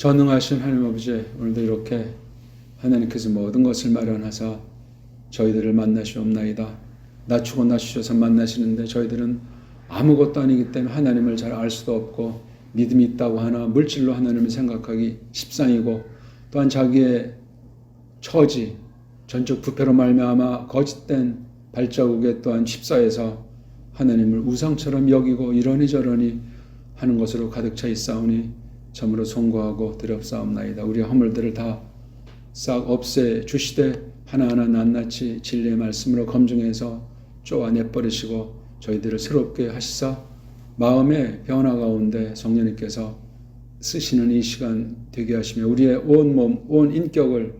전능하신 하나님 아버지, 오늘도 이렇게 하나님께서 모든 것을 마련하사 저희들을 만나시옵나이다. 낮추고 낮추셔서 만나시는데 저희들은 아무것도 아니기 때문에 하나님을 잘 알 수도 없고, 믿음이 있다고 하나 물질로 하나님을 생각하기 십상이고, 또한 자기의 처지, 전적 부패로 말미암아 거짓된 발자국에 또한 휩싸여서 하나님을 우상처럼 여기고 이러니 저러니 하는 것으로 가득 차 있사오니 참으로 송구하고 두렵사옵나이다. 우리의 허물들을 다 싹 없애 주시되 하나하나 낱낱이 진리의 말씀으로 검증해서 쪼아내버리시고 저희들을 새롭게 하시사 마음의 변화 가운데 성령님께서 쓰시는 이 시간 되게 하시며, 우리의 온 몸, 온 인격을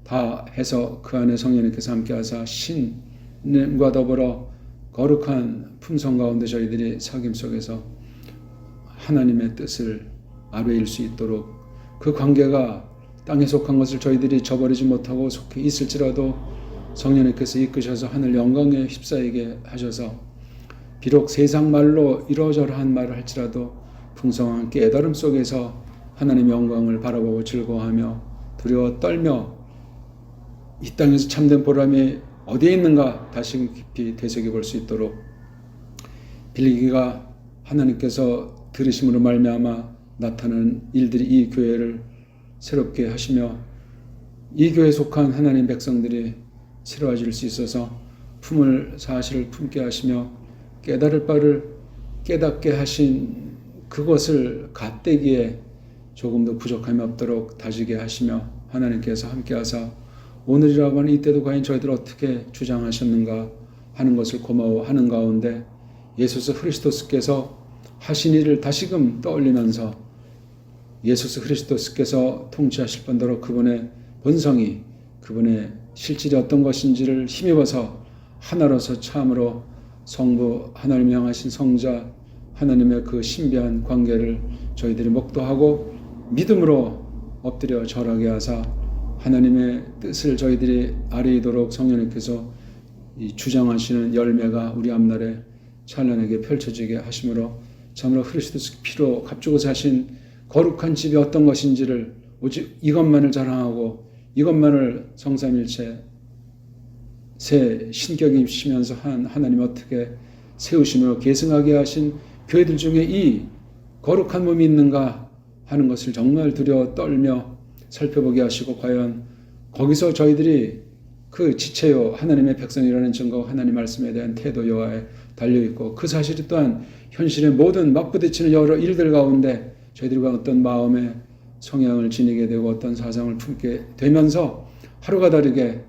다 해서 그 안에 성령님께서 함께 하사 신과 더불어 거룩한 품성 가운데 저희들이 사귐 속에서 하나님의 뜻을 아뢰일 수 있도록, 그 관계가 땅에 속한 것을 저희들이 저버리지 못하고 속해 있을지라도 성령님께서 이끄셔서 하늘 영광에 휩싸이게 하셔서 비록 세상 말로 이러저러한 말을 할지라도 풍성한 깨달음 속에서 하나님의 영광을 바라보고 즐거워하며 두려워 떨며 이 땅에서 참된 보람이 어디에 있는가 다시금 깊이 되새겨 볼 수 있도록, 빌기가 하나님께서 들으심으로 말미암아 나타나는 일들이 이 교회를 새롭게 하시며 이 교회에 속한 하나님 백성들이 새로워질 수 있어서 품을 사실을 품게 하시며 깨달을 바를 깨닫게 하신 그것을 갓대기에 조금도 부족함이 없도록 다지게 하시며, 하나님께서 함께 하사 오늘이라고 하는 이때도 과연 저희들 어떻게 주장하셨는가 하는 것을 고마워하는 가운데 예수 그리스도께서 하신 일을 다시금 떠올리면서 예수 그리스도께서 통치하실 뿐더러 그분의 본성이, 그분의 실질이 어떤 것인지를 힘입어서 하나로서 참으로 성부 하나님을 향하신 성자 하나님의 그 신비한 관계를 저희들이 목도하고 믿음으로 엎드려 절하게 하사 하나님의 뜻을 저희들이 아뢰이도록 성령님께서 이 주장하시는 열매가 우리 앞날에 찬란하게 펼쳐지게 하심으로 참으로 그리스도의 피로 값주고 사신 거룩한 집이 어떤 것인지를 오직 이것만을 자랑하고 이것만을 성삼일체 새 신격이 입히시면서 한 하나님 어떻게 세우시며 계승하게 하신 교회들 중에 이 거룩한 몸이 있는가 하는 것을 정말 두려워 떨며 살펴보게 하시고, 과연 거기서 저희들이 그 지체요 하나님의 백성이라는 증거, 하나님 말씀에 대한 태도 여하에 달려있고, 그 사실이 또한 현실의 모든 맞부딪히는 여러 일들 가운데 저희들과 어떤 마음의 성향을 지니게 되고 어떤 사상을 품게 되면서 하루가 다르게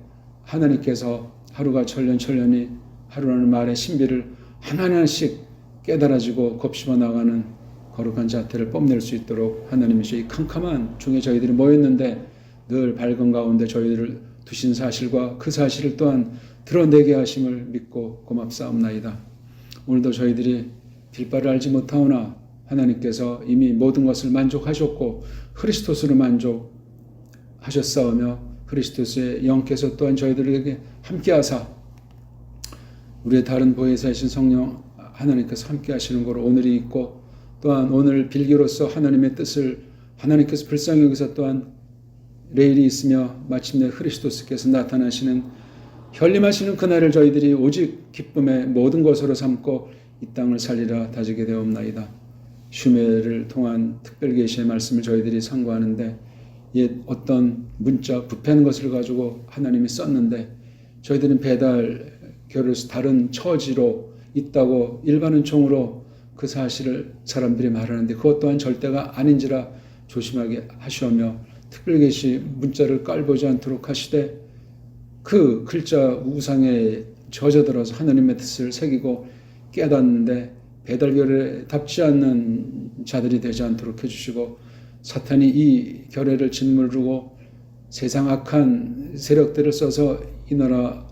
하나님께서 하루가 천년이 하루라는 말의 신비를 하나하나씩 깨달아지고 곱씹어 나가는 거룩한 자태를 뽐낼 수 있도록 하나님이시 이 캄캄한 중에 저희들이 모였는데 늘 밝은 가운데 저희들을 두신 사실과 그 사실을 또한 드러내게 하심을 믿고 고맙사옵나이다. 오늘도 저희들이 빌바를 알지 못하오나 하나님께서 이미 모든 것을 만족하셨고 그리스도스로 만족하셨사오며 그리스도스의 영께서 또한 저희들에게 함께하사 우리의 다른 보혜사이신 성령 하나님께서 함께 하시는 거로 오늘이 있고, 또한 오늘 빌기로서 하나님의 뜻을 하나님께서 불쌍히 여기서 또한 내일이 있으며 마침내 그리스도스께서 나타나시는 현림하시는 그날을 저희들이 오직 기쁨의 모든 것으로 삼고 이 땅을 살리라 다지게 되옵나이다. 슈메를 통한 특별 계시의 말씀을 저희들이 상고하는데 옛 어떤 문자 부패한 것을 가지고 하나님이 썼는데 저희들은 배달 교류에서 다른 처지로 있다고 일반은총으로 그 사실을 사람들이 말하는데 그것 또한 절대가 아닌지라 조심하게 하시오며, 특별 계시 문자를 깔보지 않도록 하시되 그 글자 우상에 젖어들어서 하나님의 뜻을 새기고 깨닫는데 배달결에 답지 않는 자들이 되지 않도록 해주시고, 사탄이 이 결례를 짓무르고 세상 악한 세력들을 써서 이 나라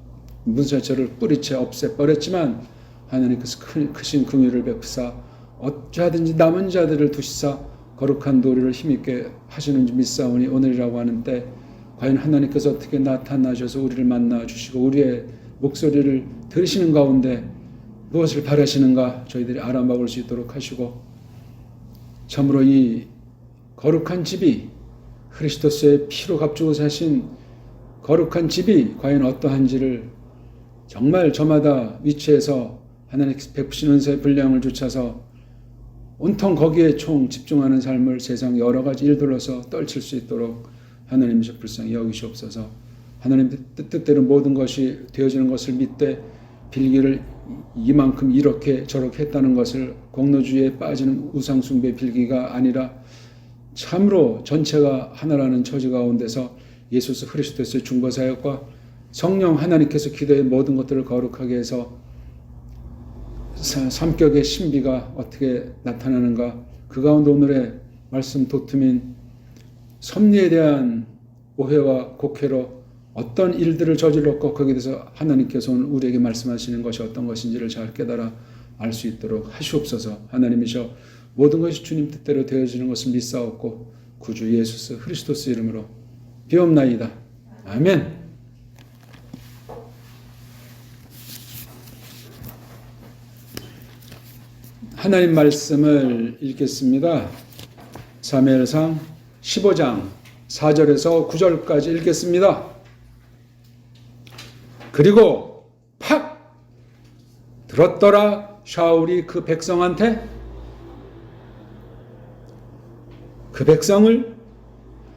문자처를 뿌리채 없애버렸지만 하나님께서 크신 긍휼을 베푸사 어찌하든지 남은 자들을 두시사 거룩한 도리를 힘있게 하시는지 믿사오니 오늘이라고 하는 때 과연 하나님께서 어떻게 나타나셔서 우리를 만나 주시고 우리의 목소리를 들으시는 가운데 무엇을 바라시는가 저희들이 알아먹을 수 있도록 하시고, 참으로 이 거룩한 집이 그리스도의 피로 값주고 사신 거룩한 집이 과연 어떠한지를 정말 저마다 위치해서 하나님께서 베푸신 은사의 분량을 쫓아서 온통 거기에 총 집중하는 삶을 세상 여러 가지 일들로서 떨칠 수 있도록 하나님이 불쌍히 여기시옵소서. 하나님 뜻대로 모든 것이 되어지는 것을 믿되 빌기를 이만큼 이렇게 저렇게 했다는 것을 공로주의에 빠지는 우상숭배 빌기가 아니라 참으로 전체가 하나라는 처지 가운데서 예수 그리스도의 중보사역과 성령 하나님께서 기도의 모든 것들을 거룩하게 해서 삼격의 신비가 어떻게 나타나는가, 그 가운데 오늘의 말씀 도tum인 섭리에 대한 오해와 곡해로 어떤 일들을 저질렀고 거기에 대해서 하나님께서 오늘 우리에게 말씀하시는 것이 어떤 것인지를 잘 깨달아 알 수 있도록 하시옵소서. 하나님이셔 모든 것이 주님 뜻대로 되어지는 것을 믿사옵고 구주 예수 그리스도스 이름으로 비옵나이다. 아멘. 하나님 말씀을 읽겠습니다. 사무엘상 15장 4절에서 9절까지 읽겠습니다. 그리고 팍 들었더라 샤울이 그 백성한테, 그 백성을,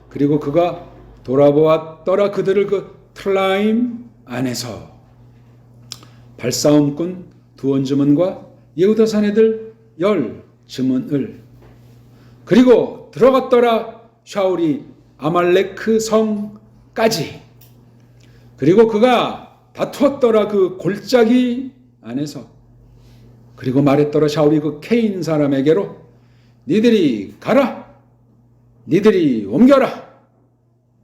그리고 그가 돌아보았더라 그들을 그 틀라임 안에서 발싸움꾼 두원즈문과 예후다 사내들 10즈문을, 그리고 들어갔더라 샤울이 아말렉 성까지, 그리고 그가 다투었더라 그 골짜기 안에서, 그리고 말했더라 샤울이 그 케인 사람에게로 니들이 가라, 니들이 옮겨라,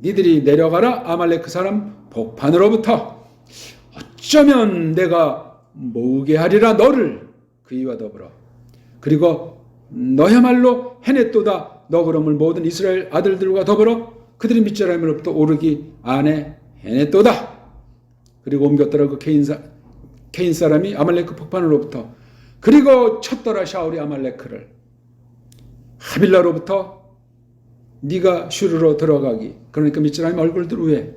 니들이 내려가라 아말렉 사람 복판으로부터 어쩌면 내가 모으게 하리라 너를 그이와 더불어. 그리고 너야말로 해냈도다. 너 그러므로 모든 이스라엘 아들들과 더불어 그들이 밑자람으로부터 오르기 안에 해냈도다. 그리고 옮겼더라 그 케인 사람이 아말렉 폭판으로부터. 그리고 쳤더라 샤울이 아말렉을 하빌라로부터 네가 슈르로 들어가기, 그러니까 밑사람 얼굴들 위에.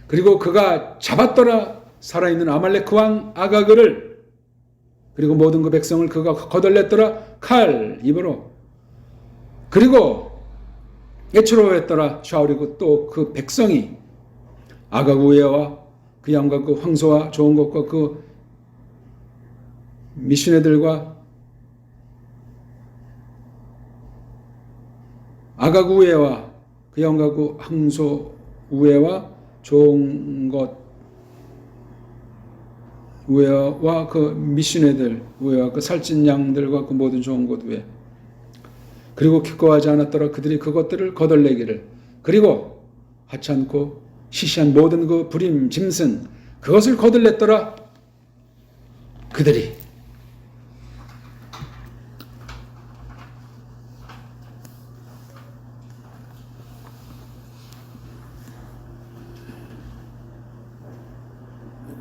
그리고 그가 잡았더라 살아있는 아말렉 왕 아가그를. 그리고 모든 그 백성을 그가 거덜냈더라 칼 입으로. 그리고 예추로했더라 샤울이 또 그 백성이 아가그 우에와 그 양과 그 황소와 좋은 것과 그 미신애들과 아가그 우에와 그 양과 그 황소 우에와 좋은 것 우에와 그 미신애들 우에와 그 살찐 양들과 그 모든 좋은 것 우에. 그리고 기꺼워하지 않았더라 그들이 그것들을 거덜내기를. 그리고 하찮고 시시한 모든 그 부림 짐승 그것을 거덜냈더라 그들이.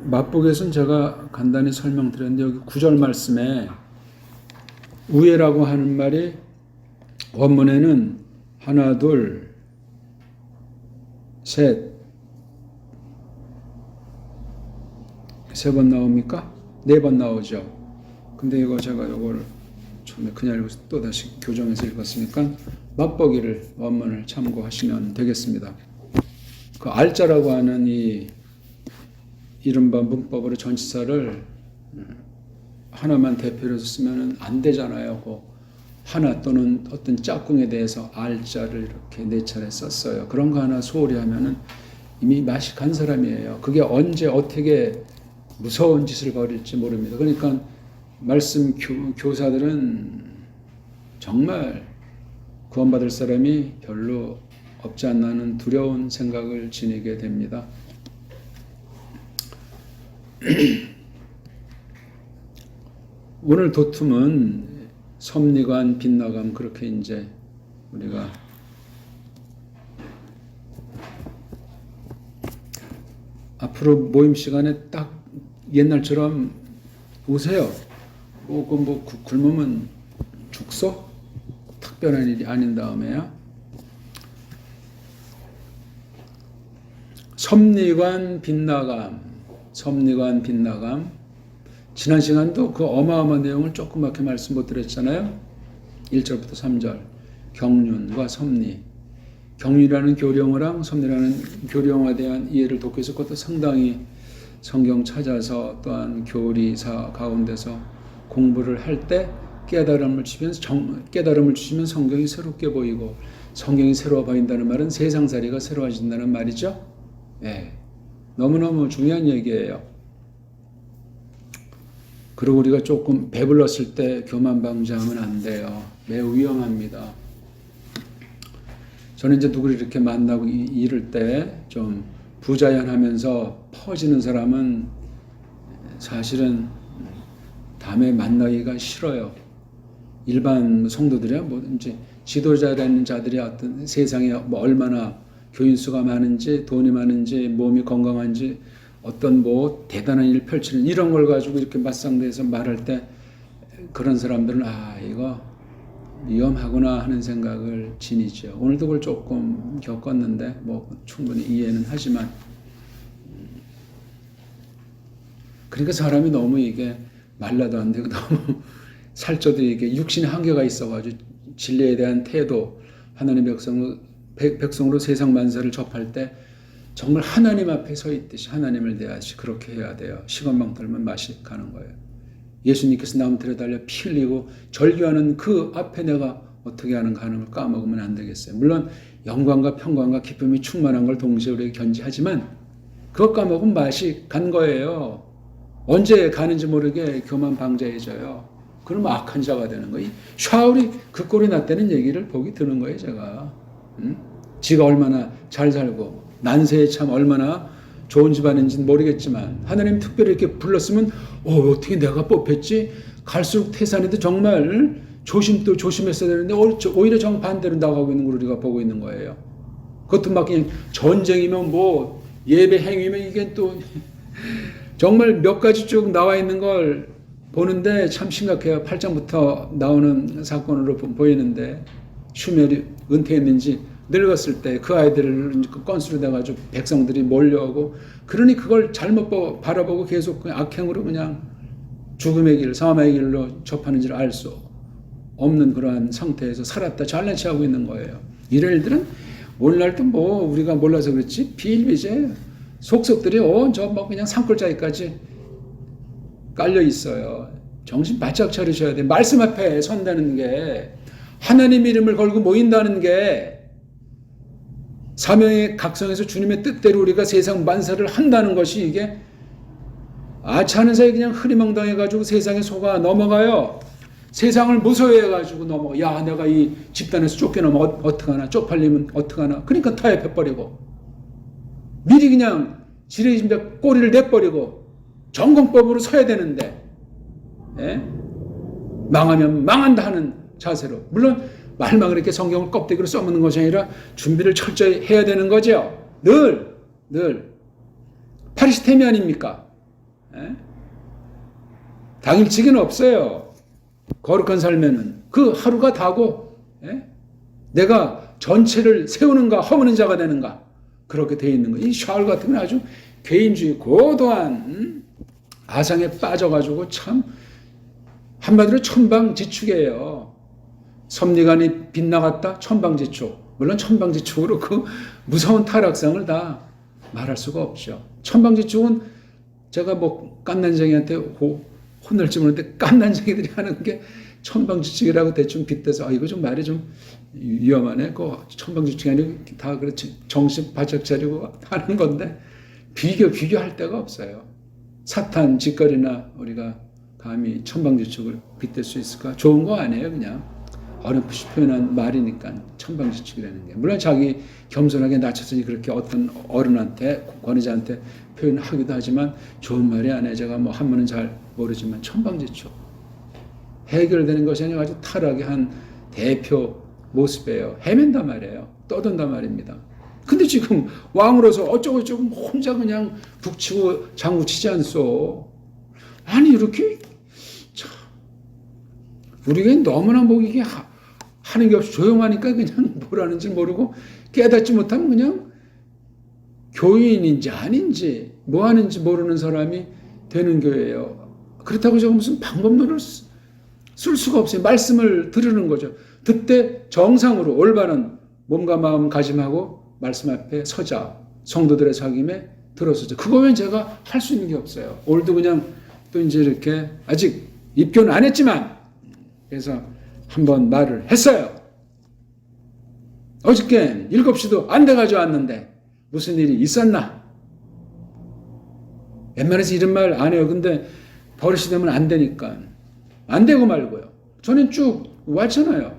맛보기에서는 제가 간단히 설명드렸는데 여기 9절 말씀에 우에라고 하는 말이 원문에는 하나, 둘, 셋, 세 번 나옵니까? 네 번 나오죠. 근데 이거 제가 이거를 처음에 그냥 읽어서 또 다시 교정해서 읽었으니까 맛보기를 원문을 참고하시면 되겠습니다. 그 알자라고 하는 이 이른바 문법으로 전치사를 하나만 대표로 쓰면 안 되잖아요. 그 하나 또는 어떤 짝꿍에 대해서 알자를 이렇게 네 차례 썼어요. 그런 거 하나 소홀히 하면은 이미 맛이 간 사람이에요. 그게 언제 어떻게 무서운 짓을 벌일지 모릅니다. 그러니까 말씀 교사들은 정말 구원받을 사람이 별로 없지 않나는 두려운 생각을 지니게 됩니다. 오늘 도툼은 섭리관, 빗나감, 그렇게 이제 우리가 앞으로 모임 시간에 딱 옛날처럼 오세요. 뭐 굶으면 죽소? 특별한 일이 아닌 다음에야 섭리관 빗나감, 섭리관 빗나감. 지난 시간도 그 어마어마한 내용을 조그맣게 말씀 못 드렸잖아요. 1절부터 3절. 경륜과 섭리. 경륜이라는 교령어랑 섭리라는 교령어에 대한 이해를 돕기 위해서 그것도 상당히 성경 찾아서 또한 교리사 가운데서 공부를 할 때 깨달음을 주시면 성경이 새롭게 보이고, 성경이 새로워 보인다는 말은 세상살이가 새로워진다는 말이죠. 예, 너무너무 중요한 얘기예요. 그리고 우리가 조금 배불렀을 때 교만방자하면 안 돼요. 매우 위험합니다. 저는 이제 누구를 이렇게 만나고 이럴 때 좀 부자연하면서 퍼지는 사람은 사실은 다음에 만나기가 싫어요. 일반 성도들이야 뭐든지 지도자라는 자들이 어떤 세상에 뭐 얼마나 교인수가 많은지, 돈이 많은지, 몸이 건강한지, 어떤 뭐 대단한 일을 펼치는 이런 걸 가지고 이렇게 맞상대해서 말할 때 그런 사람들은 이거 위험하구나 하는 생각을 지니죠. 오늘도 그걸 조금 겪었는데 뭐 충분히 이해는 하지만, 그러니까 사람이 너무 이게 말라도 안 되고 너무 살쪄도 이게 육신의 한계가 있어가지고 진리에 대한 태도, 하나님 백성으로 세상 만사를 접할 때 정말 하나님 앞에 서 있듯이 하나님을 대하시 그렇게 해야 돼요. 시건방 떨면 맛이 가는 거예요. 예수님께서 나무틀에 달려 피 흘리고 절규하는 그 앞에 내가 어떻게 하는가 하는 걸 까먹으면 안 되겠어요. 물론 영광과 평강과 기쁨이 충만한 걸 동시에 우리에게 견지하지만 그것 까먹으면 맛이 간 거예요. 언제 가는지 모르게 교만방자해져요. 그러면 악한 자가 되는 거예요. 샤울이 그 꼴이 났다는 얘기를 보기 드는 거예요, 제가. 지가 얼마나 잘 살고 난세에 참 얼마나 좋은 집안인지는 모르겠지만 하나님 특별히 이렇게 불렀으면 어떻게 내가 뽑혔지? 갈수록 태산에도 정말 조심도 조심했어야 되는데 오히려 정반대로 나가고 있는 걸 우리가 보고 있는 거예요. 그것도 막 그냥 전쟁이면 뭐 예배 행위면 이게 또 정말 몇 가지 쭉 나와 있는 걸 보는데 참 심각해요. 8장부터 나오는 사건으로 보이는데 슈멜이 은퇴했는지 늙었을 때 그 아이들을 건수로 내가지고 백성들이 몰려오고, 그러니 그걸 잘못 바라보고 계속 악행으로 그냥 죽음의 길, 사망의 길로 접하는지를 알 수 없는 그러한 상태에서 살았다 잘난 체하고 있는 거예요. 이런 일들은 오늘날도 뭐 우리가 몰라서 그렇지 비일비재 속속들이 저 뭐 그냥 산골짜기까지 깔려 있어요. 정신 바짝 차리셔야 돼. 말씀 앞에 선다는 게, 하나님 이름을 걸고 모인다는 게, 사명의 각성에서 주님의 뜻대로 우리가 세상 만사를 한다는 것이 이게 아차하는 사이 그냥 흐리멍덩해가지고 세상에 속아 넘어가요. 세상을 무서워해가지고 넘어가. 야, 내가 이 집단에서 쫓겨나면 어떡하나, 쪽팔리면 어떡하나. 그러니까 타협해버리고 미리 그냥 지레짐작 꼬리를 내버리고 전공법으로 서야 되는데, 예? 망하면 망한다 하는 자세로. 물론 말만 그렇게 성경을 껍데기로 써먹는 것이 아니라 준비를 철저히 해야 되는 거죠. 늘 파리시템이 아닙니까? 예? 당일치기는 없어요. 거룩한 삶에는 그 하루가 다고, 예? 내가 전체를 세우는가 허무는 자가 되는가, 그렇게 돼 있는 거예요. 이 샤울 같은 건 아주 개인주의 고도한 아상에 빠져가지고 참 한마디로 천방지축이에요. 섭리관이 빗나갔다 천방지축. 물론 천방지축으로 그 무서운 타락상을 다 말할 수가 없죠. 천방지축은 제가 뭐 깐난쟁이한테 혼날지 모르는데 깐난쟁이들이 하는 게 천방지축이라고 대충 빗대서 이거 좀 말이 좀 위험하네. 그 천방지축이 아니고 다 그렇지 정신 바짝 차리고 하는 건데 비교할 데가 없어요. 사탄 짓거리나 우리가 감히 천방지축을 빗댈 수 있을까? 좋은 거 아니에요. 그냥 어렴풋이 표현한 말이니까 천방지축이라는 게. 물론 자기 겸손하게 낮춰서 그렇게 어떤 어른한테 권위자한테 표현하기도 하지만 좋은 말이 아니에요. 제가 뭐 한문은 잘 모르지만 천방지축. 해결되는 것이 아니라 아주 타락의 한 대표 모습이에요. 헤맨단 말이에요. 떠든단 말입니다. 근데 지금 왕으로서 어쩌고저쩌고 혼자 그냥 북치고 장구치지 않소. 아니 이렇게 참 우리가 너무나 뭐 이게 하는 게 없이 조용하니까 그냥 뭘 하는지 모르고 깨닫지 못하면 그냥 교인인지 아닌지 뭐 하는지 모르는 사람이 되는 교회예요. 그렇다고 제가 무슨 방법론을 쓸 수가 없어요. 말씀을 들으는 거죠. 그때 정상으로 올바른 몸과 마음 가짐하고 말씀 앞에 서자. 성도들의 사귐에 들어서자. 그거 외엔 제가 할 수 있는 게 없어요. 오늘도 그냥 또 이제 이렇게 아직 입교는 안 했지만 그래서 한번 말을 했어요. 어저께 7시도 안 돼가지고 왔는데 무슨 일이 있었나? 웬만해서 이런 말 안 해요. 근데 버릇이 되면 안 되니까. 안 되고 말고요. 저는 쭉 왔잖아요.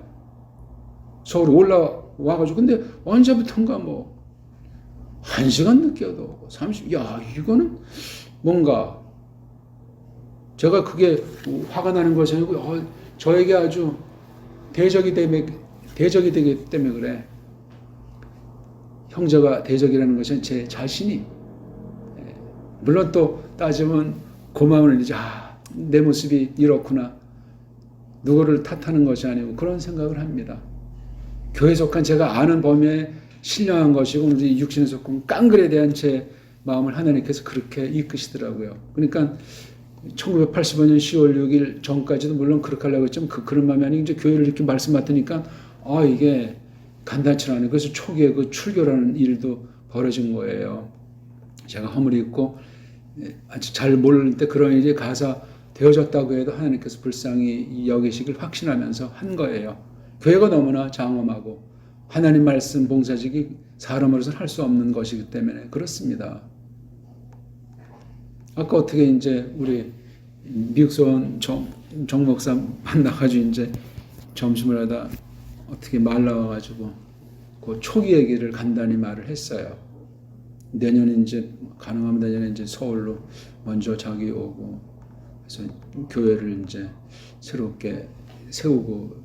서울 올라와가지고. 근데 언제부턴가 뭐 1시간 늦게도 30, 이거는 뭔가 제가 그게 화가 나는 것이 아니고 저에게 아주 대적이 되기 때문에 그래. 형제가 대적이라는 것은 제 자신이 물론 또 따지면 고마운 일이죠. 내 모습이 이렇구나. 누구를 탓하는 것이 아니고 그런 생각을 합니다. 교회에 속한 제가 아는 범위에 신령한 것이고 우리 육신에 속한 깡글에 대한 제 마음을 하나님께서 그렇게 이끄시더라고요. 그러니까 1985년 10월 6일 전까지도 물론 그렇게 하려고 했지만 그런 마음이 아니고 이제 교회를 이렇게 말씀 맡으니까 이게 간단치 않아요. 그래서 초기에 그 출교라는 일도 벌어진 거예요. 제가 허물이 있고 아직 잘 모를 때 그런 일이 가사 되어졌다고 해도 하나님께서 불쌍히 여기시길 확신하면서 한 거예요. 교회가 너무나 장엄하고 하나님 말씀 봉사직이 사람으로서는 할 수 없는 것이기 때문에 그렇습니다. 아까 어떻게 이제 우리 미국서 온 정 목사 만나가지고 이제 점심을 하다 어떻게 말 나와가지고 그 초기 얘기를 간단히 말을 했어요. 내년에 이제 가능하면 내년에 이제 서울로 먼저 자기 오고 그래서 교회를 이제 새롭게 세우고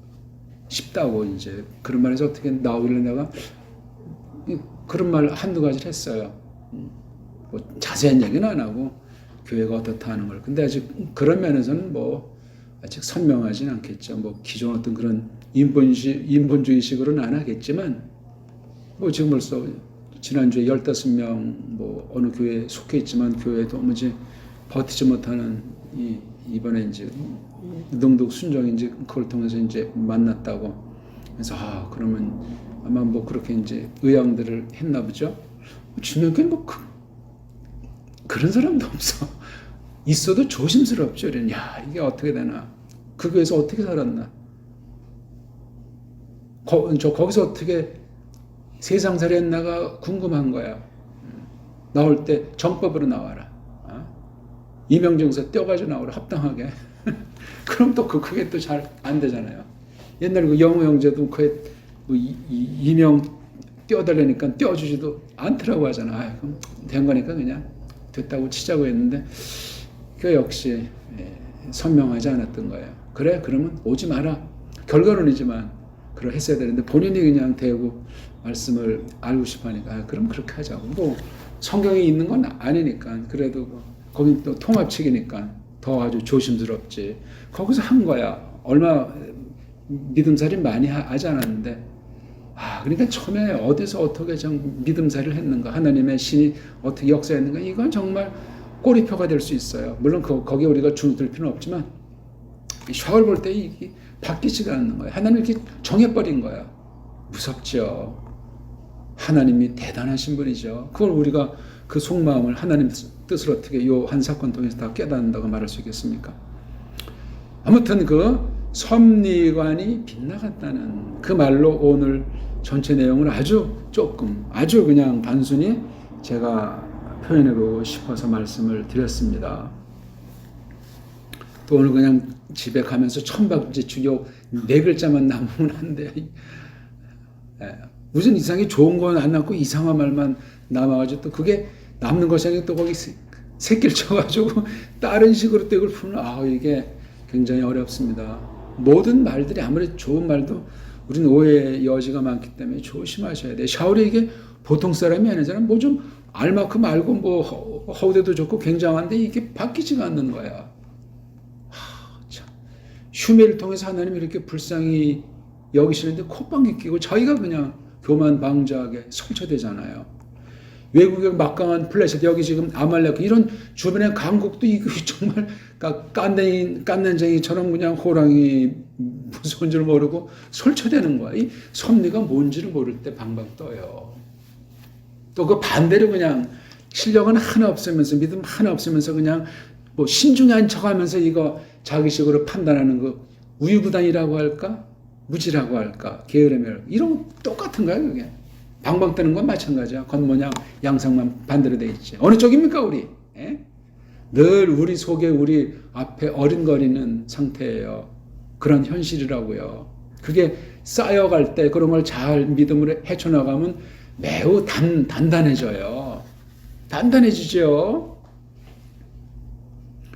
싶다고 이제 그런 말에서 어떻게 나오길래 내가 그런 말 한두 가지를 했어요. 뭐 자세한 얘기는 안 하고 교회가 어떻다 하는 걸. 근데 아직 그런 면에서는 뭐 아직 선명하진 않겠죠. 뭐 기존 어떤 그런 인본주의식으로는 안 하겠지만 뭐 지금 벌써 지난주에 15명 뭐 어느 교회에 속해 있지만 교회도 뭐지 버티지 못하는 이번에 이제 능독 순정인지 그걸 통해서 이제 만났다고. 그래서 그러면 아마 뭐 그렇게 이제 의향들을 했나 보죠. 주변에 뭐 그런 사람도 없어. 있어도 조심스럽죠. 이게 어떻게 되나? 그 교회에서 어떻게 살았나? 거기서 어떻게 세상살이 했나가 궁금한 거야. 나올 때 정법으로 나와라. 이명정서 떼어가지고 나오라. 합당하게. 그럼 또 그게 또 잘 안 되잖아요. 옛날에 그 영호 형제도 이명 떼어달라니까 떼어주지도 않더라고 하잖아. 그럼 된 거니까 그냥 됐다고 치자고 했는데 그 역시 선명하지 않았던 거예요. 그래? 그러면 오지 마라. 결과론이지만 그걸 했어야 되는데 본인이 그냥 대고 말씀을 알고 싶어 하니까 그럼 그렇게 하자고. 뭐 성경에 있는 건 아니니까 그래도 거긴 또 통합측이니까 더 아주 조심스럽지. 거기서 한 거야. 얼마 믿음살이 많이 하지 않았는데 그러니까 처음에 어디서 어떻게 믿음살이를 했는가, 하나님의 신이 어떻게 역사했는가, 이건 정말 꼬리표가 될 수 있어요. 물론 거기에 우리가 주눅들 필요는 없지만 샤워를 볼 때 이게 바뀌지가 않는 거예요. 하나님 이렇게 정해버린 거야. 무섭죠. 하나님이 대단하신 분이죠. 그걸 우리가 그 속마음을 하나님 뜻을 어떻게 이 한 사건 통해서 다 깨닫는다고 말할 수 있겠습니까? 아무튼 그 섭리관이 빗나갔다는 그 말로 오늘 전체 내용을 아주 그냥 단순히 제가 표현해보고 싶어서 말씀을 드렸습니다. 또 오늘 그냥 집에 가면서 천박지축 네 글자만 남으면 안 돼요. 무슨 이상하게 좋은 건 안 남고 이상한 말만 남아가지고 또 그게 남는 것이 아니고 또 거기 새끼를 쳐가지고 다른 식으로 또 이걸 푸는 이게 굉장히 어렵습니다. 모든 말들이 아무리 좋은 말도 우리는 오해의 여지가 많기 때문에 조심하셔야 돼요. 샤울이 이게 보통 사람이 아니잖아요. 뭐 좀 알만큼 알고 뭐 허우대도 좋고 굉장한데 이게 바뀌지가 않는 거야. 참. 슈메를 통해서 하나님이 이렇게 불쌍히 여기시는데 콧방귀 끼고 자기가 그냥 교만방자하게 성취되잖아요. 외국의 막강한 플래시드, 여기 지금 아말렉, 이런 주변의 강국도 이거 정말 깐난쟁이처럼 그냥 호랑이 무서운 줄 모르고 솔쳐대는 거야. 이 섭리가 뭔지를 모를 때 방방 떠요. 또 그 반대로 그냥 실력은 하나 없으면서, 믿음 하나 없으면서 그냥 뭐 신중한 척하면서 이거 자기식으로 판단하는 거, 우유부단이라고 할까, 무지라고 할까, 게으름이라고, 이런 거 똑같은 거야 그게. 방방 뜨는 건 마찬가지야. 겉모양 양상만 반대로 돼 있지. 어느 쪽입니까 우리? 예? 늘 우리 속에, 우리 앞에 어린거리는 상태예요. 그런 현실이라고요. 그게 쌓여갈 때 그런 걸 잘 믿음으로 헤쳐나가면 매우 단단해져요. 단단해지죠.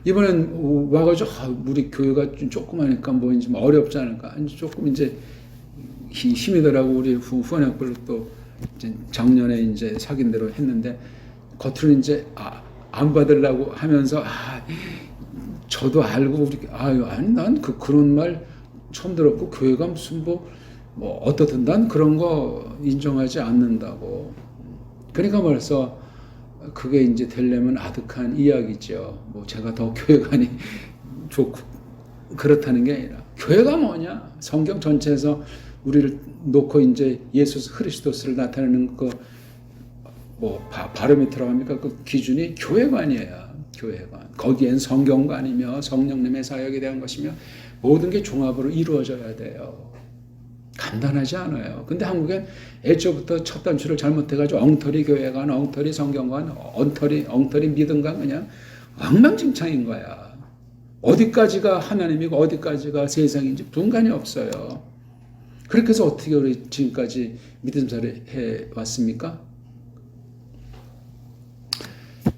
이번엔 와가지고 우리 교회가 좀 조그마니까 뭐 이제 어렵지 않을까. 조금 이제 힘이더라고. 우리 후원학벌로 또 이제 작년에 이제 사귄 대로 했는데 겉으로 이제 안 받으려고 하면서 저도 알고 우리 아니 난 그런 말 처음 들었고 교회가 무슨 뭐 어떻든 난 그런 거 인정하지 않는다고. 그러니까 벌써 그게 이제 되려면 아득한 이야기죠. 뭐 제가 더 교회관이 좋고 그렇다는 게 아니라, 교회가 뭐냐? 성경 전체에서 우리를 놓고 이제 예수 그리스도를 나타내는 뭐 바로미터라고 합니까? 그 기준이 교회관이에요. 교회관. 거기엔 성경관이며 성령님의 사역에 대한 것이며 모든 게 종합으로 이루어져야 돼요. 간단하지 않아요. 근데 한국엔 애초부터 첫 단추를 잘못해가지고 엉터리 교회관, 엉터리 성경관, 엉터리 믿음관, 그냥 엉망진창인 거야. 어디까지가 하나님이고 어디까지가 세상인지 분간이 없어요. 그렇게 해서 어떻게 우리 지금까지 믿음사를 해왔습니까?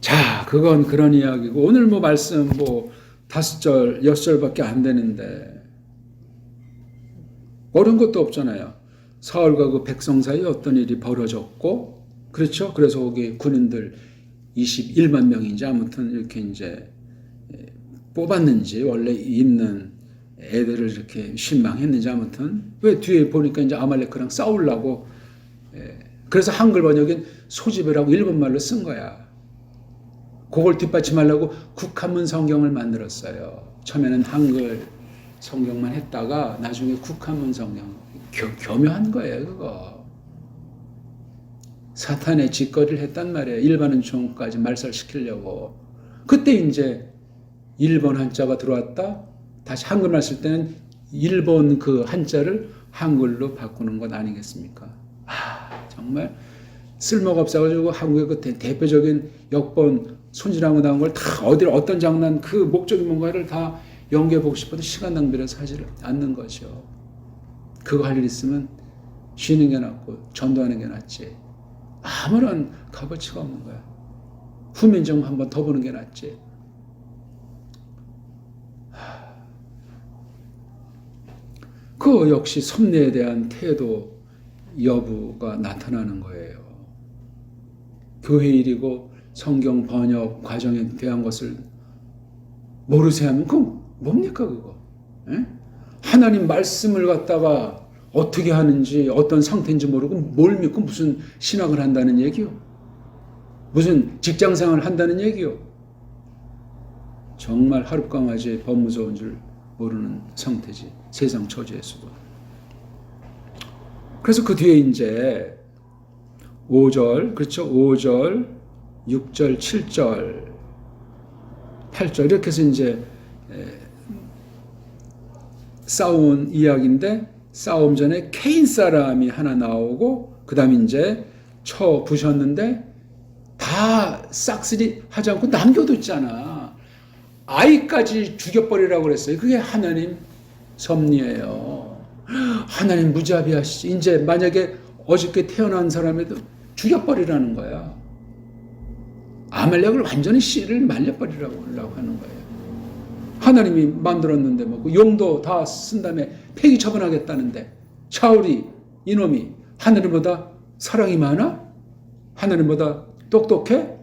자, 그건 그런 이야기고, 오늘 뭐 말씀 5절, 6절밖에 안 되는데 어려운 것도 없잖아요. 사울과 그 백성 사이에 어떤 일이 벌어졌고, 그렇죠? 그래서 거기 군인들 21만 명인지 아무튼 이렇게 이제 뽑았는지, 원래 있는 애들을 이렇게 신망했는지, 아무튼 왜 뒤에 보니까 이제 아말렉이랑 싸우려고, 그래서 한글 번역엔 소집이라고 일본말로 쓴 거야. 그걸 뒷받침하려고 국한문 성경을 만들었어요. 처음에는 한글 성경만 했다가 나중에 국한문 성경. 교묘한 거예요 그거. 사탄의 짓거리를 했단 말이에요. 일반 은총까지 말살시키려고. 그때 이제 일본 한자가 들어왔다. 다시 한글만 쓸 때는 일본 그 한자를 한글로 바꾸는 것 아니겠습니까? 정말 쓸모가 없어가지고 한국의 그 대표적인 역번 손질하고 나온 걸 다 어떤 장난, 그 목적이 뭔가를 다 연구해보고 싶어도 시간 낭비라서 하지 않는 거죠. 그거 할 일 있으면 쉬는 게 낫고 전도하는 게 낫지. 아무런 값어치가 없는 거야. 후민정 한번 더 보는 게 낫지. 그 역시 섭리에 대한 태도 여부가 나타나는 거예요. 교회 일이고 성경 번역 과정에 대한 것을 모르세요 하면 그거 뭡니까 그거? 에? 하나님 말씀을 갖다가 어떻게 하는지 어떤 상태인지 모르고 뭘 믿고 무슨 신학을 한다는 얘기요? 무슨 직장생활을 한다는 얘기요? 정말 하룻강아지의 법 무서운 줄 모르는 상태지. 세상 처지에서도. 그래서 그 뒤에 이제 5절, 그렇죠? 5절, 6절, 7절, 8절 이렇게 해서 이제 싸운 이야기인데, 싸움 전에 케인 사람이 하나 나오고 그 다음에 이제 쳐 부셨는데 다 싹쓸이 하지 않고 남겨뒀잖아. 아이까지 죽여버리라고 그랬어요. 그게 하나님 섭리예요. 하나님 무자비하시지. 이제 만약에 어저께 태어난 사람에도 죽여버리라는 거야. 아말렉을 완전히 씨를 말려버리라고 하는 거예요. 하나님이 만들었는데 뭐 용도 다 쓴 다음에 폐기 처분하겠다는데 샤울이 이놈이 하나님보다 사랑이 많아? 하나님보다 똑똑해?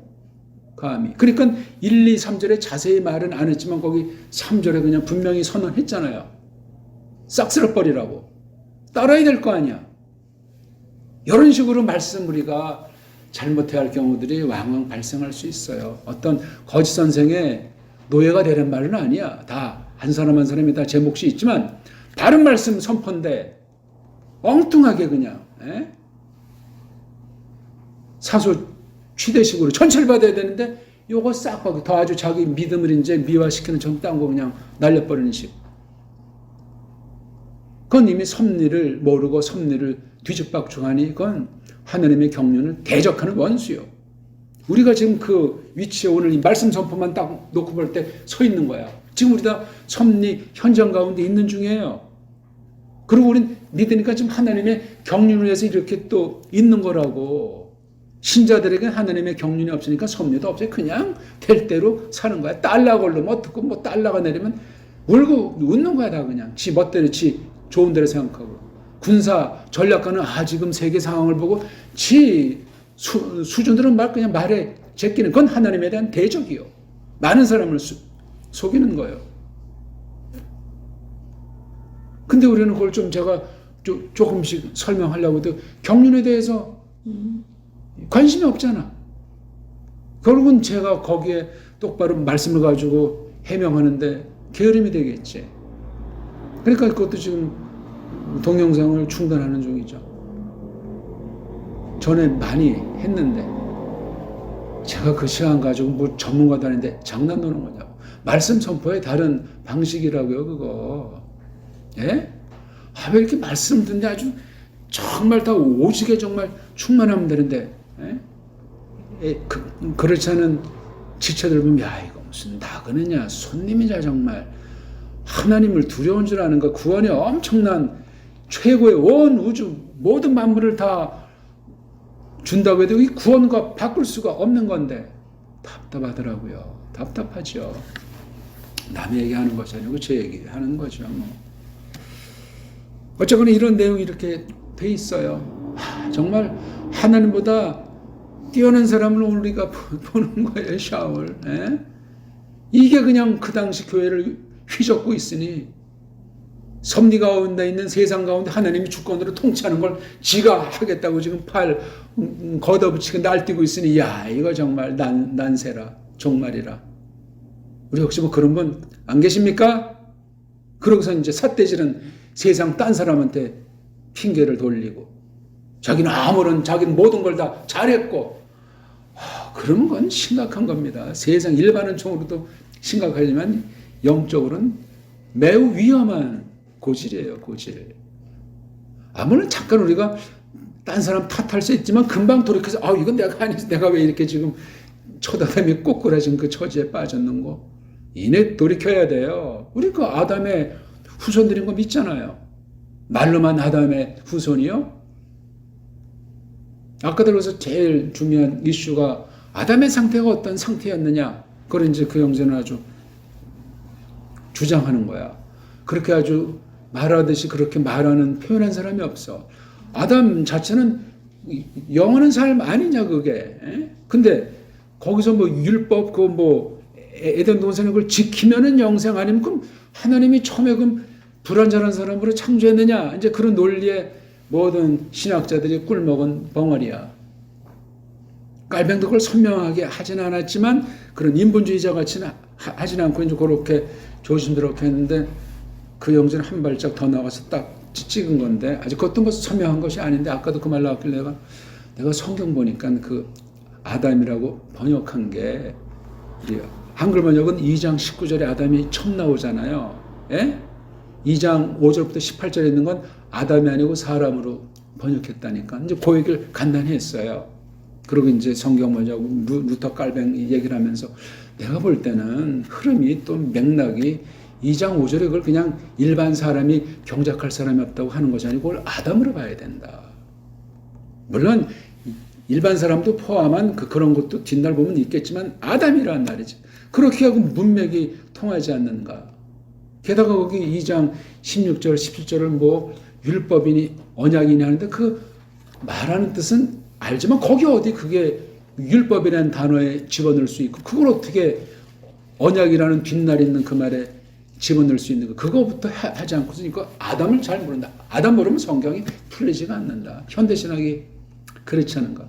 감히. 그러니까 1, 2, 3절에 자세히 말은 안 했지만 거기 3절에 그냥 분명히 선언했잖아요. 싹 쓸어버리라고. 따라야 될 거 아니야. 이런 식으로 말씀 우리가 잘못해야 할 경우들이 왕왕 발생할 수 있어요. 어떤 거짓 선생의 노예가 되는 말은 아니야. 다 한 사람 한 사람이 다 제 몫이 있지만 바른 말씀 선포인데 엉뚱하게 그냥 사소 취대식으로 천철 받아야 되는데 요거 싹 하고 더 아주 자기 믿음을 이제 미화시키는 정딴 거 그냥 날려버리는 식. 그건 이미 섭리를 모르고 섭리를 뒤죽박죽하니 그건 하나님의 경륜을 대적하는 원수요. 우리가 지금 그 위치에 오늘 이 말씀 선포만 딱 놓고 볼 때 서 있는 거야. 지금 우리 다 섭리 현장 가운데 있는 중이에요. 그리고 우린 믿으니까 지금 하나님의 경륜을 위해서 이렇게 또 있는 거라고. 신자들에게 하나님의 경륜이 없으니까 섭리도 없어요. 그냥 될 대로 사는 거야. 달러 걸르면 어떻고 뭐 달러가 내리면 울고 웃는 거야 다 그냥. 지 멋대로 지 좋은 대로 생각하고. 군사 전략가는 지금 세계 상황을 보고 지 수준들은 그냥 말에 제끼는 건 하나님에 대한 대적이요. 많은 사람을 속이는 거예요. 근데 우리는 그걸 좀 제가 조금씩 설명하려고 해도 경륜에 대해서 관심이 없잖아. 결국은 제가 거기에 똑바로 말씀을 가지고 해명하는데 게으름이 되겠지. 그러니까 그것도 지금 동영상을 중단하는 중이죠. 전에 많이 했는데 제가 그 시간 가지고 뭐 전문가도 아닌데 장난 노는 거냐고. 말씀 선포의 다른 방식이라고요 그거. 예? 왜 이렇게 말씀 듣는데 아주 정말 다 오지게 정말 충만하면 되는데 그렇지 않은 지체들 보면 야 이거 무슨 나그네냐 손님이자 정말 하나님을 두려운 줄 아는가. 구원이 엄청난 최고의 온 우주 모든 만물을 다 준다고 해도 이 구원과 바꿀 수가 없는 건데 답답하더라고요. 답답하죠. 남의 얘기하는 것이 아니고 제 얘기하는 거죠. 어쨌거나 이런 내용이 이렇게 돼 있어요. 정말 하나님보다 뛰어난 사람을 우리가 보는 거예요. 샤울. 이게 그냥 그 당시 교회를 휘젓고 있으니 섭리 가운데 있는 세상 가운데 하나님이 주권으로 통치하는 걸 지가 하겠다고 지금 팔 걷어붙이고 날뛰고 있으니 야 이거 정말 난세라 종말이라. 우리 혹시 뭐 그런 분 안 계십니까? 그러고서 이제 삿대질은 세상 딴 사람한테 핑계를 돌리고 자기는 자기는 모든 걸 다 잘했고 그런 건 심각한 겁니다. 세상 일반은 총으로도 심각하지만 영적으로는 매우 위험한 고질이에요. 고질. 아무런 잠깐 우리가 딴 사람 탓할 수 있지만 금방 돌이켜서 이건 내가 아니지. 내가 왜 이렇게 지금 초다담이 꼬꾸라진 그 처지에 빠졌는고. 이내 돌이켜야 돼요. 우리 그 아담의 후손들인 거 믿잖아요. 말로만 아담의 후손이요? 아까 들어서 제일 중요한 이슈가 아담의 상태가 어떤 상태였느냐. 그걸 이제 그 형제는 아주 주장하는 거야. 그렇게 아주 말하듯이 그렇게 말하는 표현한 사람이 없어. 아담 자체는 영원한 삶 아니냐 그게. 근데 거기서 뭐 율법 에덴 동산의 걸 지키면은 영생 아니면 그럼 하나님이 처음에 그럼 불완전한 사람으로 창조했느냐. 이제 그런 논리에 모든 신학자들이 꿀먹은 벙어리야. 깔뱅도 그걸 선명하게 하진 않았지만 그런 인본주의자 같이는 하진 않고 이제 그렇게 조심스럽게 했는데 그 형제는 한 발짝 더 나가서 딱 찍은 건데 아직 그것도 뭐 선명한 것이 아닌데 아까도 그 말 나왔길래 내가 성경 보니까 그 아담이라고 번역한 게 한글 번역은 2장 19절에 아담이 처음 나오잖아요. 2장 5절부터 18절에 있는 건 아담이 아니고 사람으로 번역했다니까. 이제 그 얘기를 간단히 했어요. 그리고 이제 성경 번역 루터 깔뱅 얘기를 하면서 내가 볼 때는 흐름이 또 맥락이 2장 5절에 그걸 그냥 일반 사람이 경작할 사람이 없다고 하는 것이 아니고 그걸 아담으로 봐야 된다. 물론 일반 사람도 포함한 그런 것도 뒷날 보면 있겠지만 아담이라는 말이지. 그렇게 하고 문맥이 통하지 않는가. 게다가 거기 2장 16절 17절을 뭐 율법이니 언약이니 하는데 그 말하는 뜻은 알지만 거기 어디 그게 율법이라는 단어에 집어넣을 수 있고 그걸 어떻게 언약이라는 뒷날 있는 그 말에 집어넣을 수 있는 거 그거부터 하지 않고서 이거 아담을 잘 모른다. 아담 모르면 성경이 풀리지가 않는다. 현대신학이 그렇지 않은가.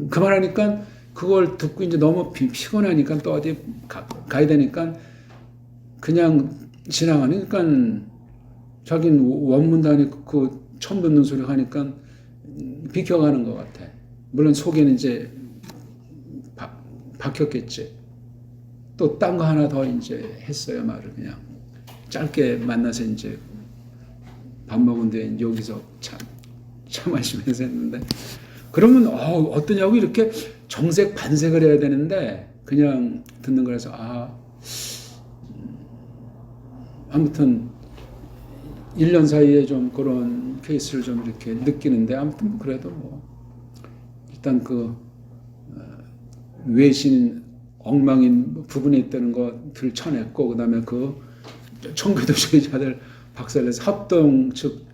그 말하니까 그걸 듣고 이제 너무 피곤하니까 또 어디 가야 되니까 그냥 지나가니까 자기는 원문도 아니고 그 처음 듣는 소리 하니까 비켜가는 것 같아. 물론 속에는 이제 박혔겠지. 또 딴 거 하나 더 이제 했어요, 말을 그냥. 짧게 만나서 이제 밥 먹은 뒤에 여기서 차 마시면서 했는데, 그러면 어떠냐고 이렇게 정색 반색을 해야 되는데 그냥 듣는 거라서 아무튼 1년 사이에 좀 그런 케이스를 좀 이렇게 느끼는데, 아무튼 그래도 뭐 일단 그 외신 엉망인 부분에 있다는 거 들춰냈고, 그다음에 그 청교도주의자들 박살내서 합동 측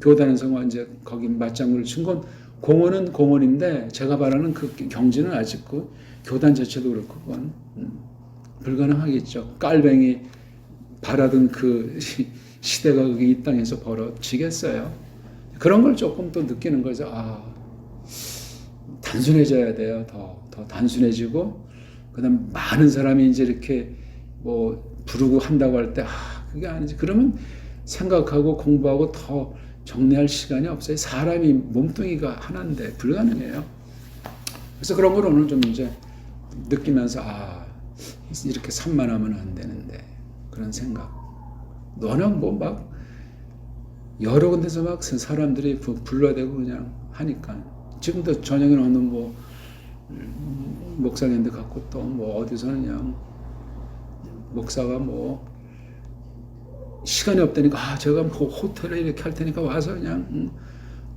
교단에서 이제 거기 맞장구를 친 건 공헌은 공헌인데, 제가 바라는 그 경지는 아직 그 교단 자체도 그렇고 그건 불가능하겠죠. 깔뱅이 바라던 그 시대가 이 땅에서 벌어지겠어요. 그런 걸 조금 또 느끼는 거죠. 단순해져야 돼요. 더 단순해지고, 그다음 많은 사람이 이제 이렇게 뭐 부르고 한다고 할 때 그게 아니지. 그러면 생각하고 공부하고 더 정리할 시간이 없어요. 사람이 몸뚱이가 하나인데 불가능해요. 그래서 그런 걸 오늘 좀 이제 느끼면서 이렇게 산만하면 안 되는데, 그런 생각. 워낙 뭐 막 여러 군데서 막 사람들이 불러대고 그냥 하니까, 지금도 저녁에는 어느 뭐 목사님들 갖고 또 뭐 어디서는 그냥 목사가 뭐 시간이 없다니까 제가 뭐 호텔에 이렇게 할 테니까 와서 그냥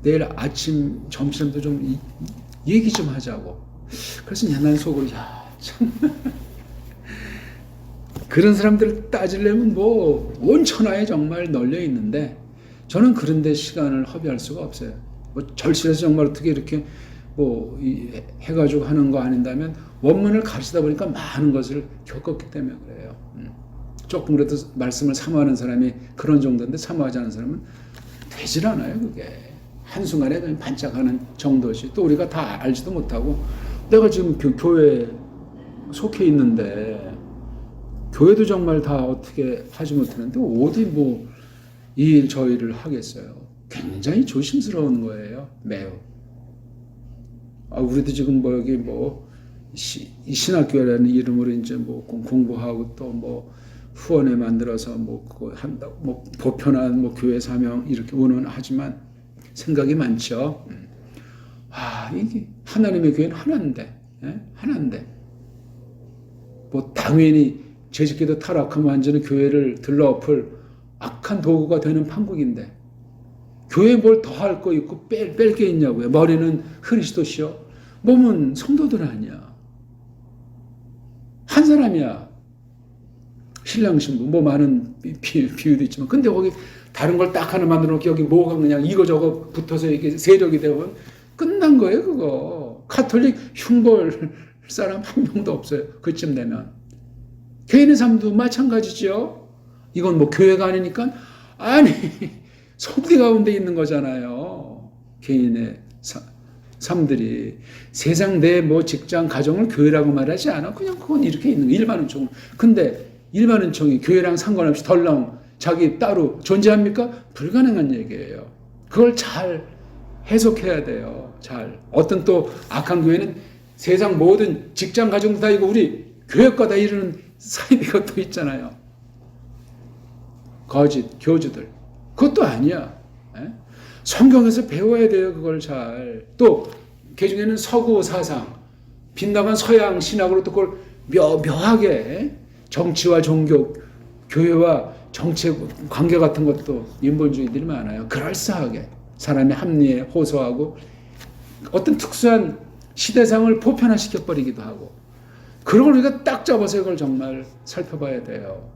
내일 아침 점심도 좀 얘기 좀 하자고. 그래서 난 속으로 참 그런 사람들을 따지려면 뭐 온 천하에 정말 널려 있는데, 저는 그런데 시간을 허비할 수가 없어요. 뭐 절실해서 정말 어떻게 이렇게 뭐 해가지고 하는 거 아닌다면, 원문을 가르치다 보니까 많은 것을 겪었기 때문에 그래요. 조금 그래도 말씀을 사모하는 사람이 그런 정도인데, 사모하지 않은 사람은 되질 않아요. 그게 한순간에 그냥 반짝하는 정도지. 또 우리가 다 알지도 못하고, 내가 지금 교회에 속해 있는데 교회도 정말 다 어떻게 하지 못하는데 어디 뭐 이 일 저 일을 하겠어요. 굉장히 조심스러운 거예요. 매우. 우리도 지금 뭐 여기 뭐 신학교라는 이름으로 이제 뭐 공부하고 또 뭐 후원회 만들어서 뭐 그거 한다고 뭐 보편한 뭐 교회 사명 이렇게 운운하지만 생각이 많죠. 이게 하나님의 교회는 하나인데, 하나인데 뭐 당연히 재직기도 타락하면 완전히 교회를 들러엎을 악한 도구가 되는 판국인데, 교회에 뭘 더 할 거 있고 뺄 게 있냐고요. 머리는 그리스도시요, 몸은 성도들 아니야. 한 사람이야. 신랑 신부 뭐 많은 비유도 있지만, 근데 거기 다른 걸 딱 하나 만들어 놓고 여기 뭐가 그냥 이거저거 붙어서 이게 세력이 되면 끝난 거예요. 그거 카톨릭 흉볼 사람 한 명도 없어요. 그쯤 되면 개인의 삶도 마찬가지죠. 이건 뭐 교회가 아니니까, 소비 가운데 있는 거잖아요. 개인의 삶들이. 세상 내 뭐 직장 가정을 교회라고 말하지 않아. 그냥 그건 이렇게 있는 거, 일반은총. 근데 일반은총이 교회랑 상관없이 덜렁 자기 따로 존재합니까? 불가능한 얘기예요. 그걸 잘 해석해야 돼요. 잘. 어떤 또 악한 교회는 세상 모든 직장 가정도 다 이거 우리 교회 거다 이러는 사이비가 또 있잖아요. 거짓 교주들. 그것도 아니야. 성경에서 배워야 돼요. 그걸 잘. 또 그중에는 서구 사상, 빗나간 서양 신학으로 또 그걸 묘하게 정치와 종교, 교회와 정치의 관계 같은 것도 인본주의들이 많아요. 그럴싸하게 사람의 합리에 호소하고 어떤 특수한 시대상을 보편화시켜버리기도 하고, 그런 걸 우리가 딱 잡아서 이걸 정말 살펴봐야 돼요.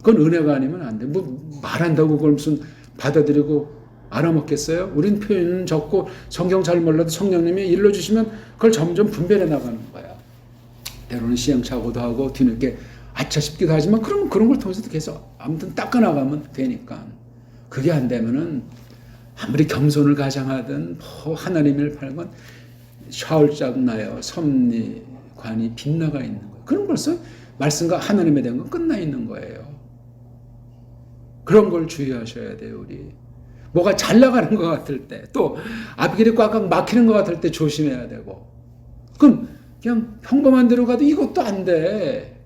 그건 은혜가 아니면 안 돼. 뭐 말한다고 그걸 무슨 받아들이고 알아먹겠어요? 우린 표현은 적고 성경 잘 몰라도 성령님이 일러주시면 그걸 점점 분별해 나가는 거야. 때로는 시행착오도 하고 뒤늦게 아차 싶기도 하지만, 그러면 그런 걸 통해서도 계속 아무튼 닦아나가면 되니까. 그게 안 되면은 아무리 겸손을 가장하든 뭐 하나님을 팔건 샤울짝 나요. 섭리관이 빗나가 있는 거예요. 그럼 벌써 말씀과 하나님에 대한 건 끝나 있는 거예요. 그런 걸 주의하셔야 돼요, 우리. 뭐가 잘 나가는 것 같을 때, 또 앞길이 꽉꽉 막히는 것 같을 때 조심해야 되고. 그럼 그냥 평범한 대로 가도 이것도 안 돼.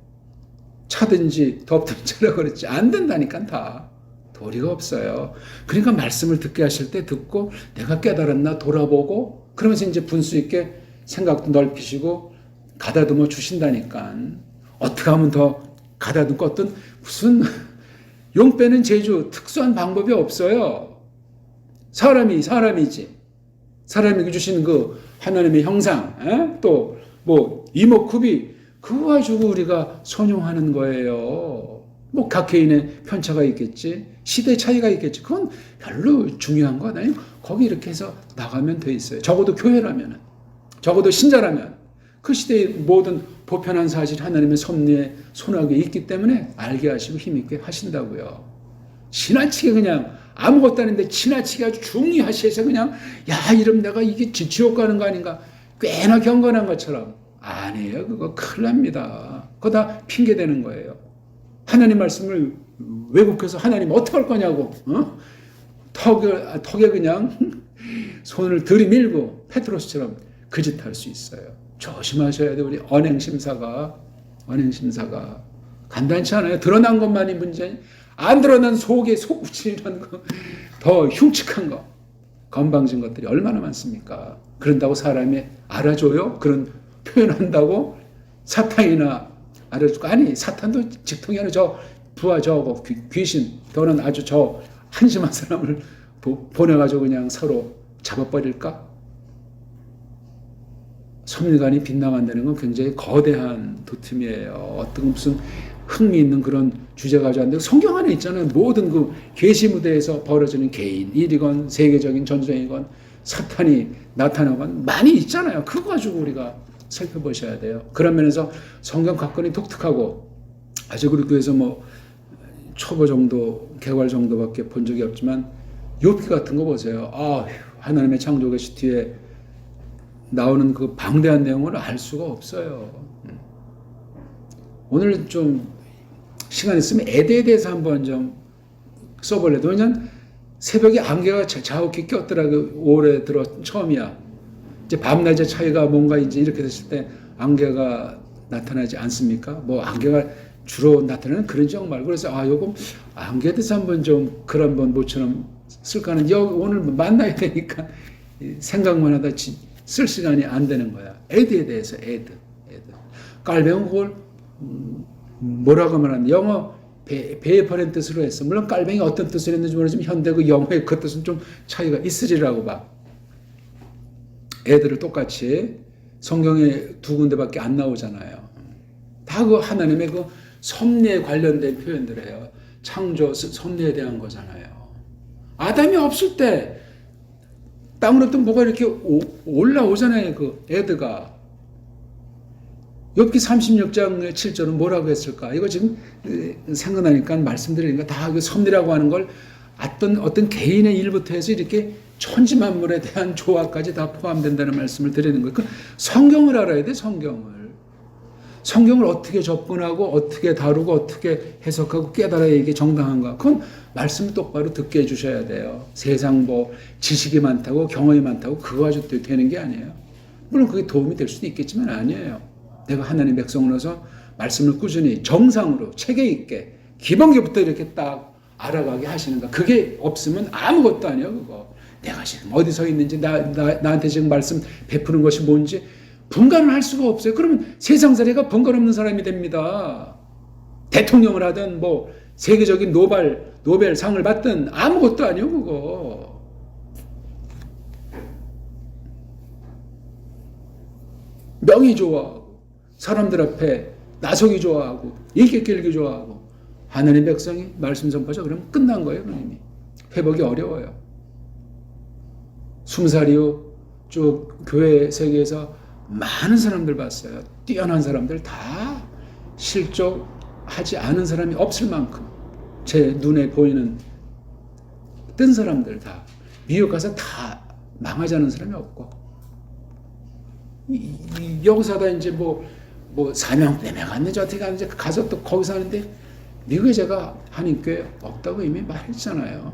차든지 덥든지라 그랬지. 안 된다니까 다. 도리가 없어요. 그러니까 말씀을 듣게 하실 때 듣고 내가 깨달았나 돌아보고 그러면서 이제 분수 있게 생각도 넓히시고 가다듬어 주신다니까. 어떻게 하면 더 가다듬고 어떤 무슨 용 빼는 재주 특수한 방법이 없어요. 사람이지. 사람이 주신 그 하나님의 형상, 또 뭐 이목구비 그거 가지고 우리가 선용하는 거예요. 뭐 각 개인의 편차가 있겠지, 시대 차이가 있겠지. 그건 별로 중요한 건 아니에요. 거기 이렇게 해서 나가면 돼 있어요. 적어도 교회라면은, 적어도 신자라면 그 시대의 모든 보편한 사실 하나님의 섭리의 손아귀에 있기 때문에 알게 하시고 힘있게 하신다고요. 지나치게 그냥 아무것도 아닌데 지나치게 아주 중요하시해서 그냥 야 이러면 내가 이게 지옥 가는 거 아닌가 꽤나 경건한 것처럼 아니에요. 그거 큰일 납니다. 그거 다 핑계대는 거예요. 하나님 말씀을 왜곡해서 하나님 어떡할 거냐고 턱에 그냥 손을 들이밀고 페트로스처럼 그 짓 할 수 있어요. 조심하셔야 돼. 우리 언행심사가 간단치 않아요. 드러난 것만이 문제, 안 드러난 속에 속우치는 거, 더 흉측한 거, 건방진 것들이 얼마나 많습니까? 그런다고 사람이 알아줘요? 그런 표현한다고 사탄이나 알아주고, 아니 사탄도 직통이 아니라 저 부하 저거 귀신 더는 아주 저 한심한 사람을 보내가지고 그냥 서로 잡아버릴까? 섭리관이 빗나간다는 건 굉장히 거대한 도틈이에요. 어떤 무슨 흥미있는 그런 주제 가지고 하는데 성경 안에 있잖아요. 모든 그 계시 무대에서 벌어지는 개인 일이건 세계적인 전쟁이건 사탄이 나타나건 많이 있잖아요. 그거 가지고 우리가 살펴보셔야 돼요. 그런 면에서 성경 각권이 독특하고 아직 우리 교회에서 뭐 초보 정도 개괄 정도밖에 본 적이 없지만 욥기 같은 거 보세요. 하나님의 창조 계시 뒤에 나오는 그 방대한 내용을 알 수가 없어요. 오늘 좀 시간 있으면 에드에 대해서 한번 좀 써볼래도, 왜냐면 새벽에 안개가 자욱히 꼈더라고요. 올해 들어 처음이야. 이제 밤낮의 차이가 뭔가 이제 이렇게 됐을 때 안개가 나타나지 않습니까? 뭐 안개가 주로 나타나는 그런 지역 말고, 그래서 요거 안개에 대해서 한번 좀 글 한번 모처럼 쓸까 하는, 오늘 만나야 되니까 생각만 하다 쓸 시간이 안 되는 거야. 에드에 대해서 에드. 깔뱅은 그걸 뭐라고 말하는, 영어 베이퍼라는 뜻으로 했어. 물론 깔뱅이 어떤 뜻을 했는지 모르지만 현대 그 영어의 그 뜻은 좀 차이가 있으리라고 봐. 애들을 똑같이 성경에 두 군데밖에 안 나오잖아요. 다 그 하나님의 그 섭리에 관련된 표현들이에요. 창조 섭리에 대한 거잖아요. 아담이 없을 때 땅으로부터 뭐가 이렇게 올라오잖아요. 그 애드가. 욥기 36장 7절은 뭐라고 했을까? 이거 지금 생각나니까 말씀드리니까 다 그 섭리라고 하는 걸 어떤 개인의 일부터 해서 이렇게 천지만물에 대한 조화까지 다 포함된다는 말씀을 드리는 거예요. 성경을 알아야 돼, 성경을. 성경을 어떻게 접근하고 어떻게 다루고 어떻게 해석하고 깨달아야 이게 정당한가. 그건 말씀 똑바로 듣게 해주셔야 돼요. 세상 뭐 지식이 많다고 경험이 많다고 그거 가지고 되는 게 아니에요. 물론 그게 도움이 될 수도 있겠지만 아니에요. 내가 하나님 백성으로서 말씀을 꾸준히 정상으로 체계 있게 기본기부터 이렇게 딱 알아가게 하시는가. 그게 없으면 아무것도 아니에요. 그거 내가 지금 어디서 있는지 나한테 지금 말씀 베푸는 것이 뭔지 분간을 할 수가 없어요. 그러면 세상살이가 분간 없는 사람이 됩니다. 대통령을 하든 뭐 세계적인 노벨상을 받든 아무것도 아니에요. 그거 명이 좋아하고 사람들 앞에 나서기 좋아하고 일기 끌기 좋아하고 하나님 백성이 말씀 전파자 그러면 끝난 거예요. 이미 회복이 어려워요. 20살 이후 쭉 교회 세계에서 많은 사람들 봤어요. 뛰어난 사람들 다 실족하지 않은 사람이 없을 만큼 제 눈에 보이는 뜬 사람들 다 미국 가서 다 망하지 않은 사람이 없고 여기서 하다 이제 뭐 사명 빼매갔는지 어떻게 가는지 가서 또 거기서 하는데 미국에 제가 한인교회 없다고 이미 말했잖아요.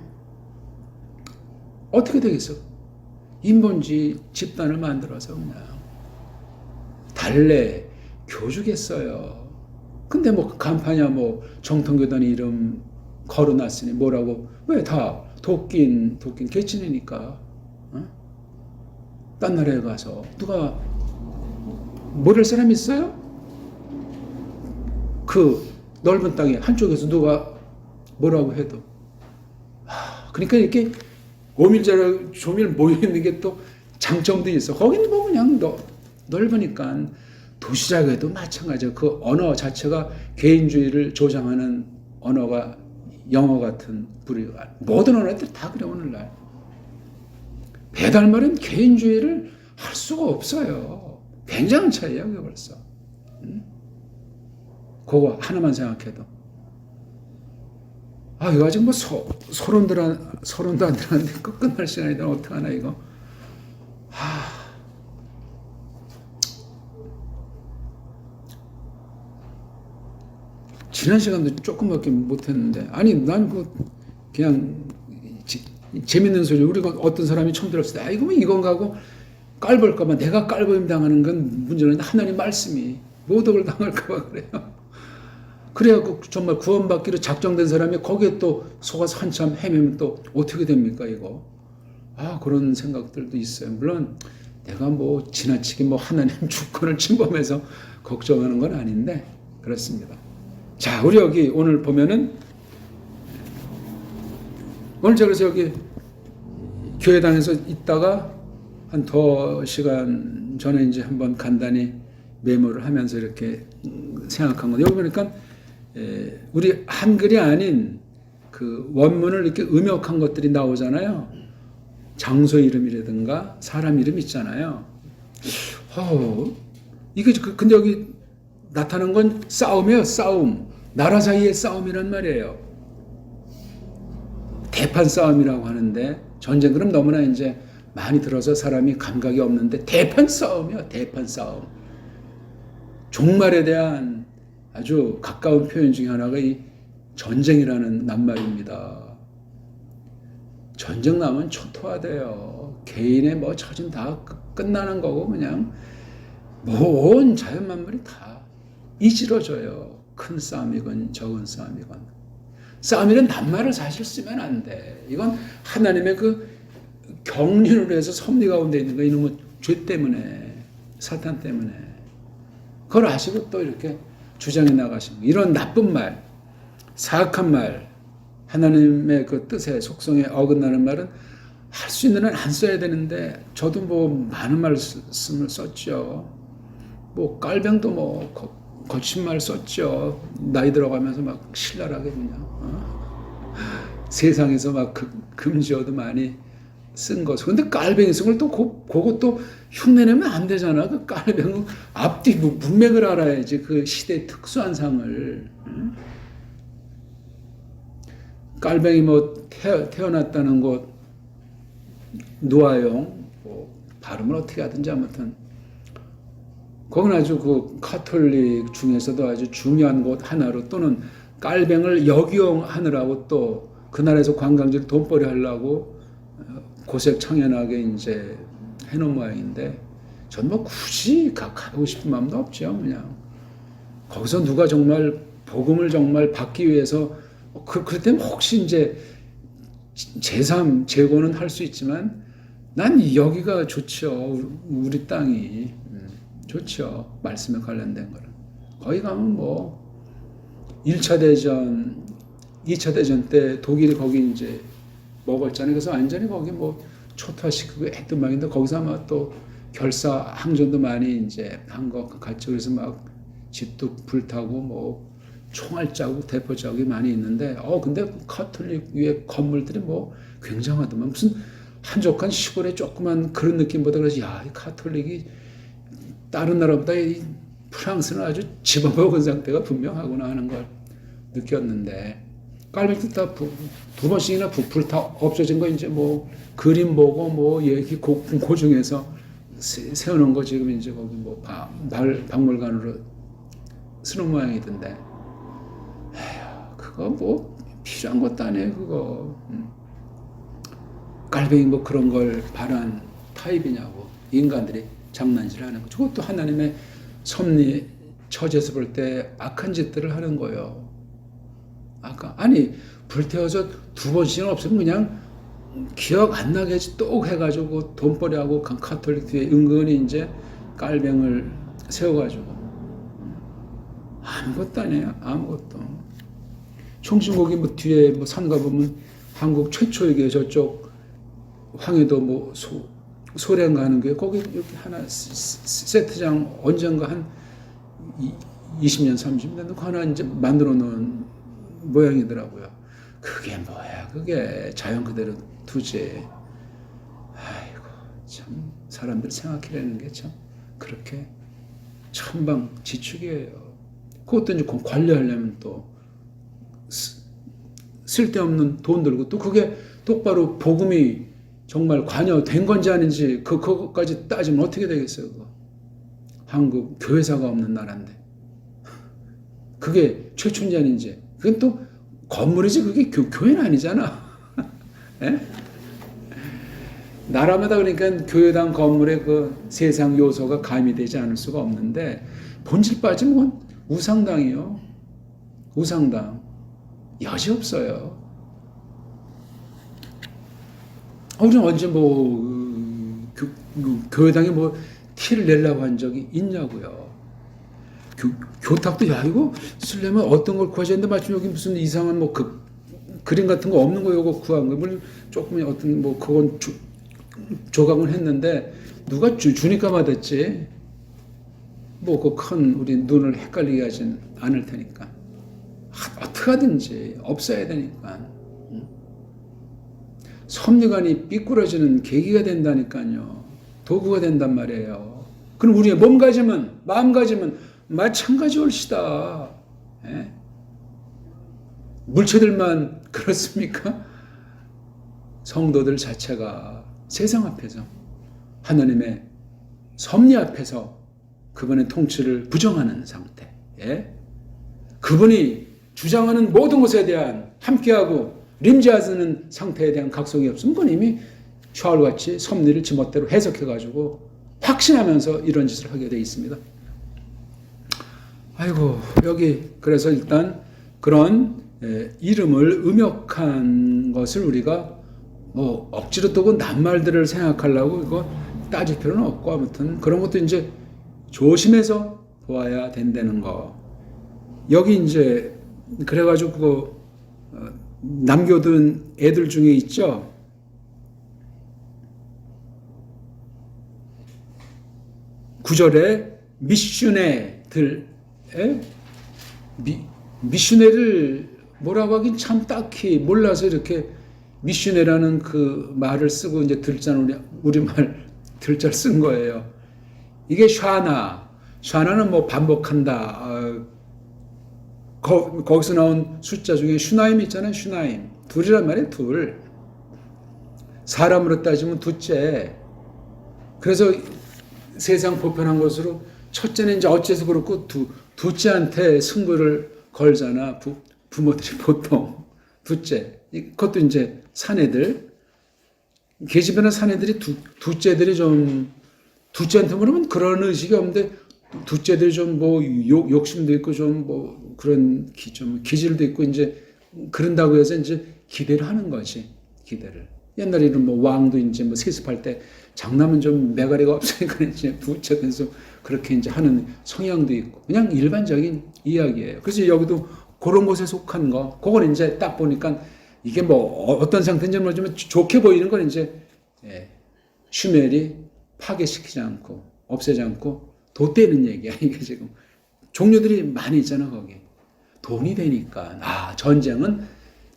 어떻게 되겠어? 인본주의 집단을 만들어서 그냥 달래 교주겠어요. 근데 뭐 간판이야 뭐 정통교단 이름 걸어놨으니 뭐라고 왜 다 도끼인 개친이니까 딴 나라에 가서 누가 모를 사람 있어요? 그 넓은 땅에 한쪽에서 누가 뭐라고 해도 그러니까 이렇게 오밀자로 조밀 모여있는 게 또 장점도 있어. 거기는 뭐 그냥 넓으니까 도시락에도 마찬가지야. 그 언어 자체가 개인주의를 조장하는 언어가 영어 같은 부류가 모든 언어들 다 그래. 오늘날 배달말은 개인주의를 할 수가 없어요. 굉장한 차이야 그게 벌써. 그거 하나만 생각해도 이거 아직 뭐 서론도 안 들었는데 끝날 시간이다. 어떡하나 이거. 지난 시간도 조금밖에 못했는데 난 그냥 재밌는 소리. 우리가 어떤 사람이 처음 들었을 때 이거 뭐 이건가 하고 깔볼까봐 내가 깔보임 당하는 건 문제는 하나님 말씀이 모독을 당할까봐 그래요. 그래갖고 정말 구원받기로 작정된 사람이 거기에 또 속아서 한참 헤매면 또 어떻게 됩니까 이거. 그런 생각들도 있어요. 물론 내가 뭐 지나치게 뭐 하나님 주권을 침범해서 걱정하는 건 아닌데 그렇습니다. 자, 우리 여기 오늘 보면은 오늘 제가 그래서 여기 교회당에서 있다가 한 더 시간 전에 이제 한번 간단히 메모를 하면서 이렇게 생각한 건데 여기 보니까 우리 한글이 아닌 그 원문을 이렇게 음역한 것들이 나오잖아요. 장소 이름이라든가 사람 이름 있잖아요. 이게 근데 여기 나타난 건 싸움이에요. 싸움. 나라 사이의 싸움이란 말이에요. 대판 싸움이라고 하는데 전쟁 그럼 너무나 이제 많이 들어서 사람이 감각이 없는데 대판 싸움이요. 대판 싸움. 종말에 대한 아주 가까운 표현 중에 하나가 이 전쟁이라는 낱말입니다. 전쟁 나면 초토화돼요. 개인의 뭐 처진 다 끝나는 거고 그냥 온 자연 만물이 다 이지러져요. 큰 싸움이건 적은 싸움이건. 싸움이란 낱말을 사실 쓰면 안 돼. 이건 하나님의 그 경륜으로 해서 섭리 가운데 있는 거 이놈의 죄 때문에 사탄 때문에 그걸 아시고 또 이렇게 주장해 나가시는 이런 나쁜 말, 사악한 말, 하나님의 그 뜻에 속성에 어긋나는 말은 할 수 있는 한 안 써야 되는데 저도 뭐 많은 말씀을 썼죠. 뭐 깔병도 뭐 거친 말 썼죠. 나이 들어가면서 막 신랄하게 그냥 세상에서 막 금지어도 많이 쓴 거죠. 근데 깔병이 쓴 걸 또 그것도 흉내내면 안 되잖아. 그 깔병은 앞뒤 문맥을 알아야지. 그 시대의 특수한 상을. 깔병이 뭐 태어났다는 곳 누아용 뭐 발음을 어떻게 하든지 아무튼 거긴 아주 그 카톨릭 중에서도 아주 중요한 곳 하나로 또는 깔병을 역이용하느라고 또 그 나라에서 관광지를 돈벌이 하려고 고색 창연하게 이제 해놓은 모양인데 전 뭐 굳이 가고 싶은 마음도 없죠. 그냥 거기서 누가 정말 복음을 정말 받기 위해서 그럴 때는 혹시 이제 제3, 재고는 할 수 있지만 난 여기가 좋죠. 우리 땅이 좋죠. 말씀에 관련된 거는. 거기 가면 뭐 1차 대전, 2차 대전 때 독일이 거기 이제 먹었잖아요. 그래서 완전히 거기 뭐 초토화시키고 했던 막인데 거기서 아마 또 결사 항전도 많이 이제 한 것 같죠. 그래서 막 집도 불타고 뭐 총알 자국, 대포 자국이 많이 있는데 근데 카톨릭 위에 건물들이 뭐 굉장하더만 무슨 한적한 시골의 조그만 그런 느낌보다 그러지 이 카톨릭이 다른 나라보다 이 프랑스는 아주 집어먹은 상태가 분명하구나 하는 걸 느꼈는데 깔병도 다 두 번씩이나 불타 없어진 거 이제 뭐 그림 보고 뭐 얘기 그 중에서 세워놓은 거 지금 이제 거기 뭐 박물관으로 쓰는 모양이던데. 에휴, 그거 뭐 필요한 것도 아니에요, 그거. 깔뱅이 뭐 그런 걸 바란 타입이냐고. 인간들이 장난질하는 거. 저것도 하나님의 섭리 처지에서 볼 때 악한 짓들을 하는 거예요. 아니 불태워서 2번씩은 없으면 그냥 기억 안 나게 또 해가지고 돈벌이하고 카톨릭 뒤에 은근히 이제 깔병을 세워가지고 아무것도 아니에요. 아무것도. 총신고기 뭐 뒤에 뭐 산 가보면 한국 최초이게 저쪽 황해도 뭐 소련 가는 게 거기 이렇게 하나 세트장 언젠가 한 20년 30년 하나 이제 만들어 놓은 모양이더라고요. 그게 뭐야? 그게 자연 그대로 두지. 아이고 참 사람들 생각해내는 게 참 그렇게 천방지축이에요. 그것도 이제 관리하려면 또 쓸데없는 돈 들고 또 그게 똑바로 복음이 정말 관여된 건지 아닌지 그거까지 따지면 어떻게 되겠어요? 그거. 한국 교회사가 없는 나라인데 그게 최초인지 아닌지. 그건 또 건물이지 그게 교회는 아니잖아. 예? 나라마다 그러니까 교회당 건물에 그 세상 요소가 가미되지 않을 수가 없는데 본질 빠지면 우상당이요. 우상당. 여지없어요. 우리는 언제 교회당에 뭐 티를 내려고 한 적이 있냐고요. 교탁도 야 이거 쓰려면 어떤 걸 구하셔야 되는데 마침 여기 무슨 이상한 뭐 그림 같은 거 없는 거 요거 구한 거 물론 조금 어떤 뭐 그건 조각은 했는데 누가 주니까 받았지. 뭐 그 큰 우리 눈을 헷갈리게 하진 않을 테니까 어떻게 하든지 없어야 되니까. 섭리관이 삐꾸러지는 계기가 된다니까요. 도구가 된단 말이에요. 그럼 우리의 몸가짐은 마음가짐은 마찬가지 올시다. 예? 물체들만 그렇습니까? 성도들 자체가 세상 앞에서 하나님의 섭리 앞에서 그분의 통치를 부정하는 상태. 예? 그분이 주장하는 모든 것에 대한 함께하고 림지하는 상태에 대한 각성이 없으면 그건 이미 샤울같이 섭리를 지멋대로 해석해가지고 확신하면서 이런 짓을 하게 되어 있습니다. 아이고 여기 그래서 일단 그런 이름을 음역한 것을 우리가 뭐 억지로 또 그 낱말들을 생각하려고 이거 따질 필요는 없고 아무튼 그런 것도 이제 조심해서 보아야 된다는 거. 여기 이제 그래가지고 그거 남겨둔 애들 중에 있죠. 구절에 미슈네들 미슈네를 뭐라고 하긴 참 딱히 몰라서 이렇게 미슈네라는 그 말을 쓰고 이제 우리말 들자를 쓴 거예요. 이게 샤나는 뭐 반복한다. 거기서 나온 숫자 중에 슈나임 있잖아요. 슈나임. 둘이란 말이에요. 둘. 사람으로 따지면 둘째. 그래서 세상 보편한 것으로 첫째는 이제 어째서 그렇고 둘째한테 승부를 걸잖아. 부모들이 보통. 둘째. 그것도 이제 사내들. 계집애나 사내들이 둘째들이 좀 둘째한테 물으면 그런 의식이 없는데 둘째들이 좀 뭐 욕심도 있고 좀 뭐 그런 좀 기질도 있고 이제 그런다고 해서 이제 기대를 하는 거지. 기대를. 옛날에는 뭐 왕도 이제 뭐 세습할 때 장남은 좀 매가리가 없으니까 이제 둘째면서 그렇게 이제 하는 성향도 있고 그냥 일반적인 이야기예요. 그래서 여기도 그런 곳에 속한 거, 그걸 이제 딱 보니까 이게 뭐 어떤 상태인지 모르지만 좋게 보이는 건 이제 슈멜이 파괴시키지 않고 없애지 않고 돛대는 얘기야. 이게 지금 종류들이 많이 있잖아 거기. 돈이 되니까 전쟁은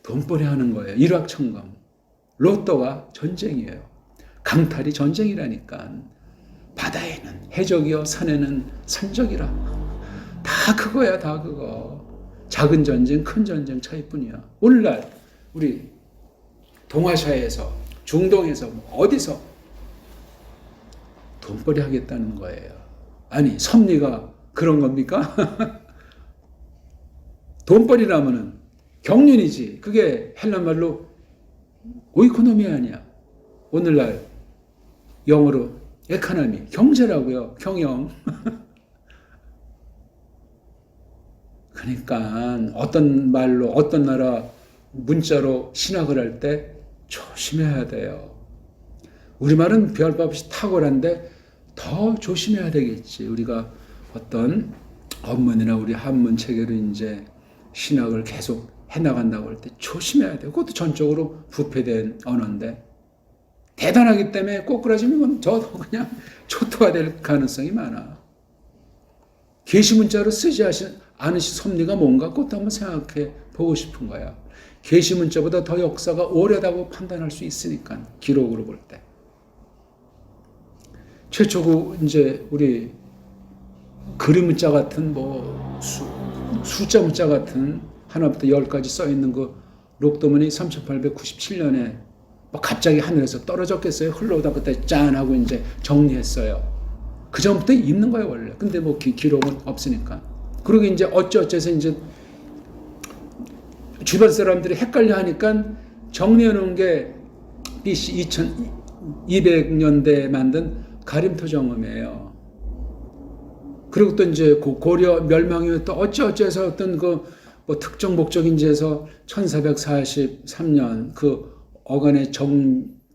돈벌이 하는 거예요. 일확천금. 로또가 전쟁이에요. 강탈이 전쟁이라니까. 바다에는 해적이요 산에는 산적이라. 다 그거야 다 그거. 작은 전쟁 큰 전쟁 차이뿐이야. 오늘날 우리 동아시아에서 중동에서 어디서 돈벌이 하겠다는 거예요. 아니, 섭리가 그런 겁니까? 돈벌이라면은 경륜이지. 그게 헬란 말로 오이코노미 아니야. 오늘날 영어로 에코노미, 경제라고요. 경영. 그러니까 어떤 말로 어떤 나라 문자로 신학을 할 때 조심해야 돼요. 우리말은 별바 없이 탁월한데 더 조심해야 되겠지. 우리가 어떤 언문이나 우리 한문 체계로 이제 신학을 계속 해나간다고 할 때 조심해야 돼요. 그것도 전적으로 부패된 언어인데 대단하기 때문에 꼬꾸라지면 저도 그냥 초토화 될 가능성이 많아. 계시문자로 쓰지 않으신 섭리가 뭔가 그것도 한번 생각해 보고 싶은 거야. 계시문자보다 더 역사가 오래다고 판단할 수 있으니까 기록으로 볼 때. 최초고 이제 우리 그림문자 같은 뭐 숫자 문자 같은 하나부터 10까지 써 있는 그 록도문이 3897년에 뭐 갑자기 하늘에서 떨어졌겠어요. 흘러오다 그때 짠 하고 이제 정리했어요. 그 전부터 있는 거예요 원래. 근데 뭐 기록은 없으니까. 그리고 이제 어쩌어쩌서 이제 주변 사람들이 헷갈려 하니까 정리해 놓은 게 BC 2200년대에 만든 가림토 정음이에요. 그리고 또 이제 고려 멸망이 또 어쩌어쩌서 어떤 그 뭐 특정 목적인지 해서 1443년 그 어간의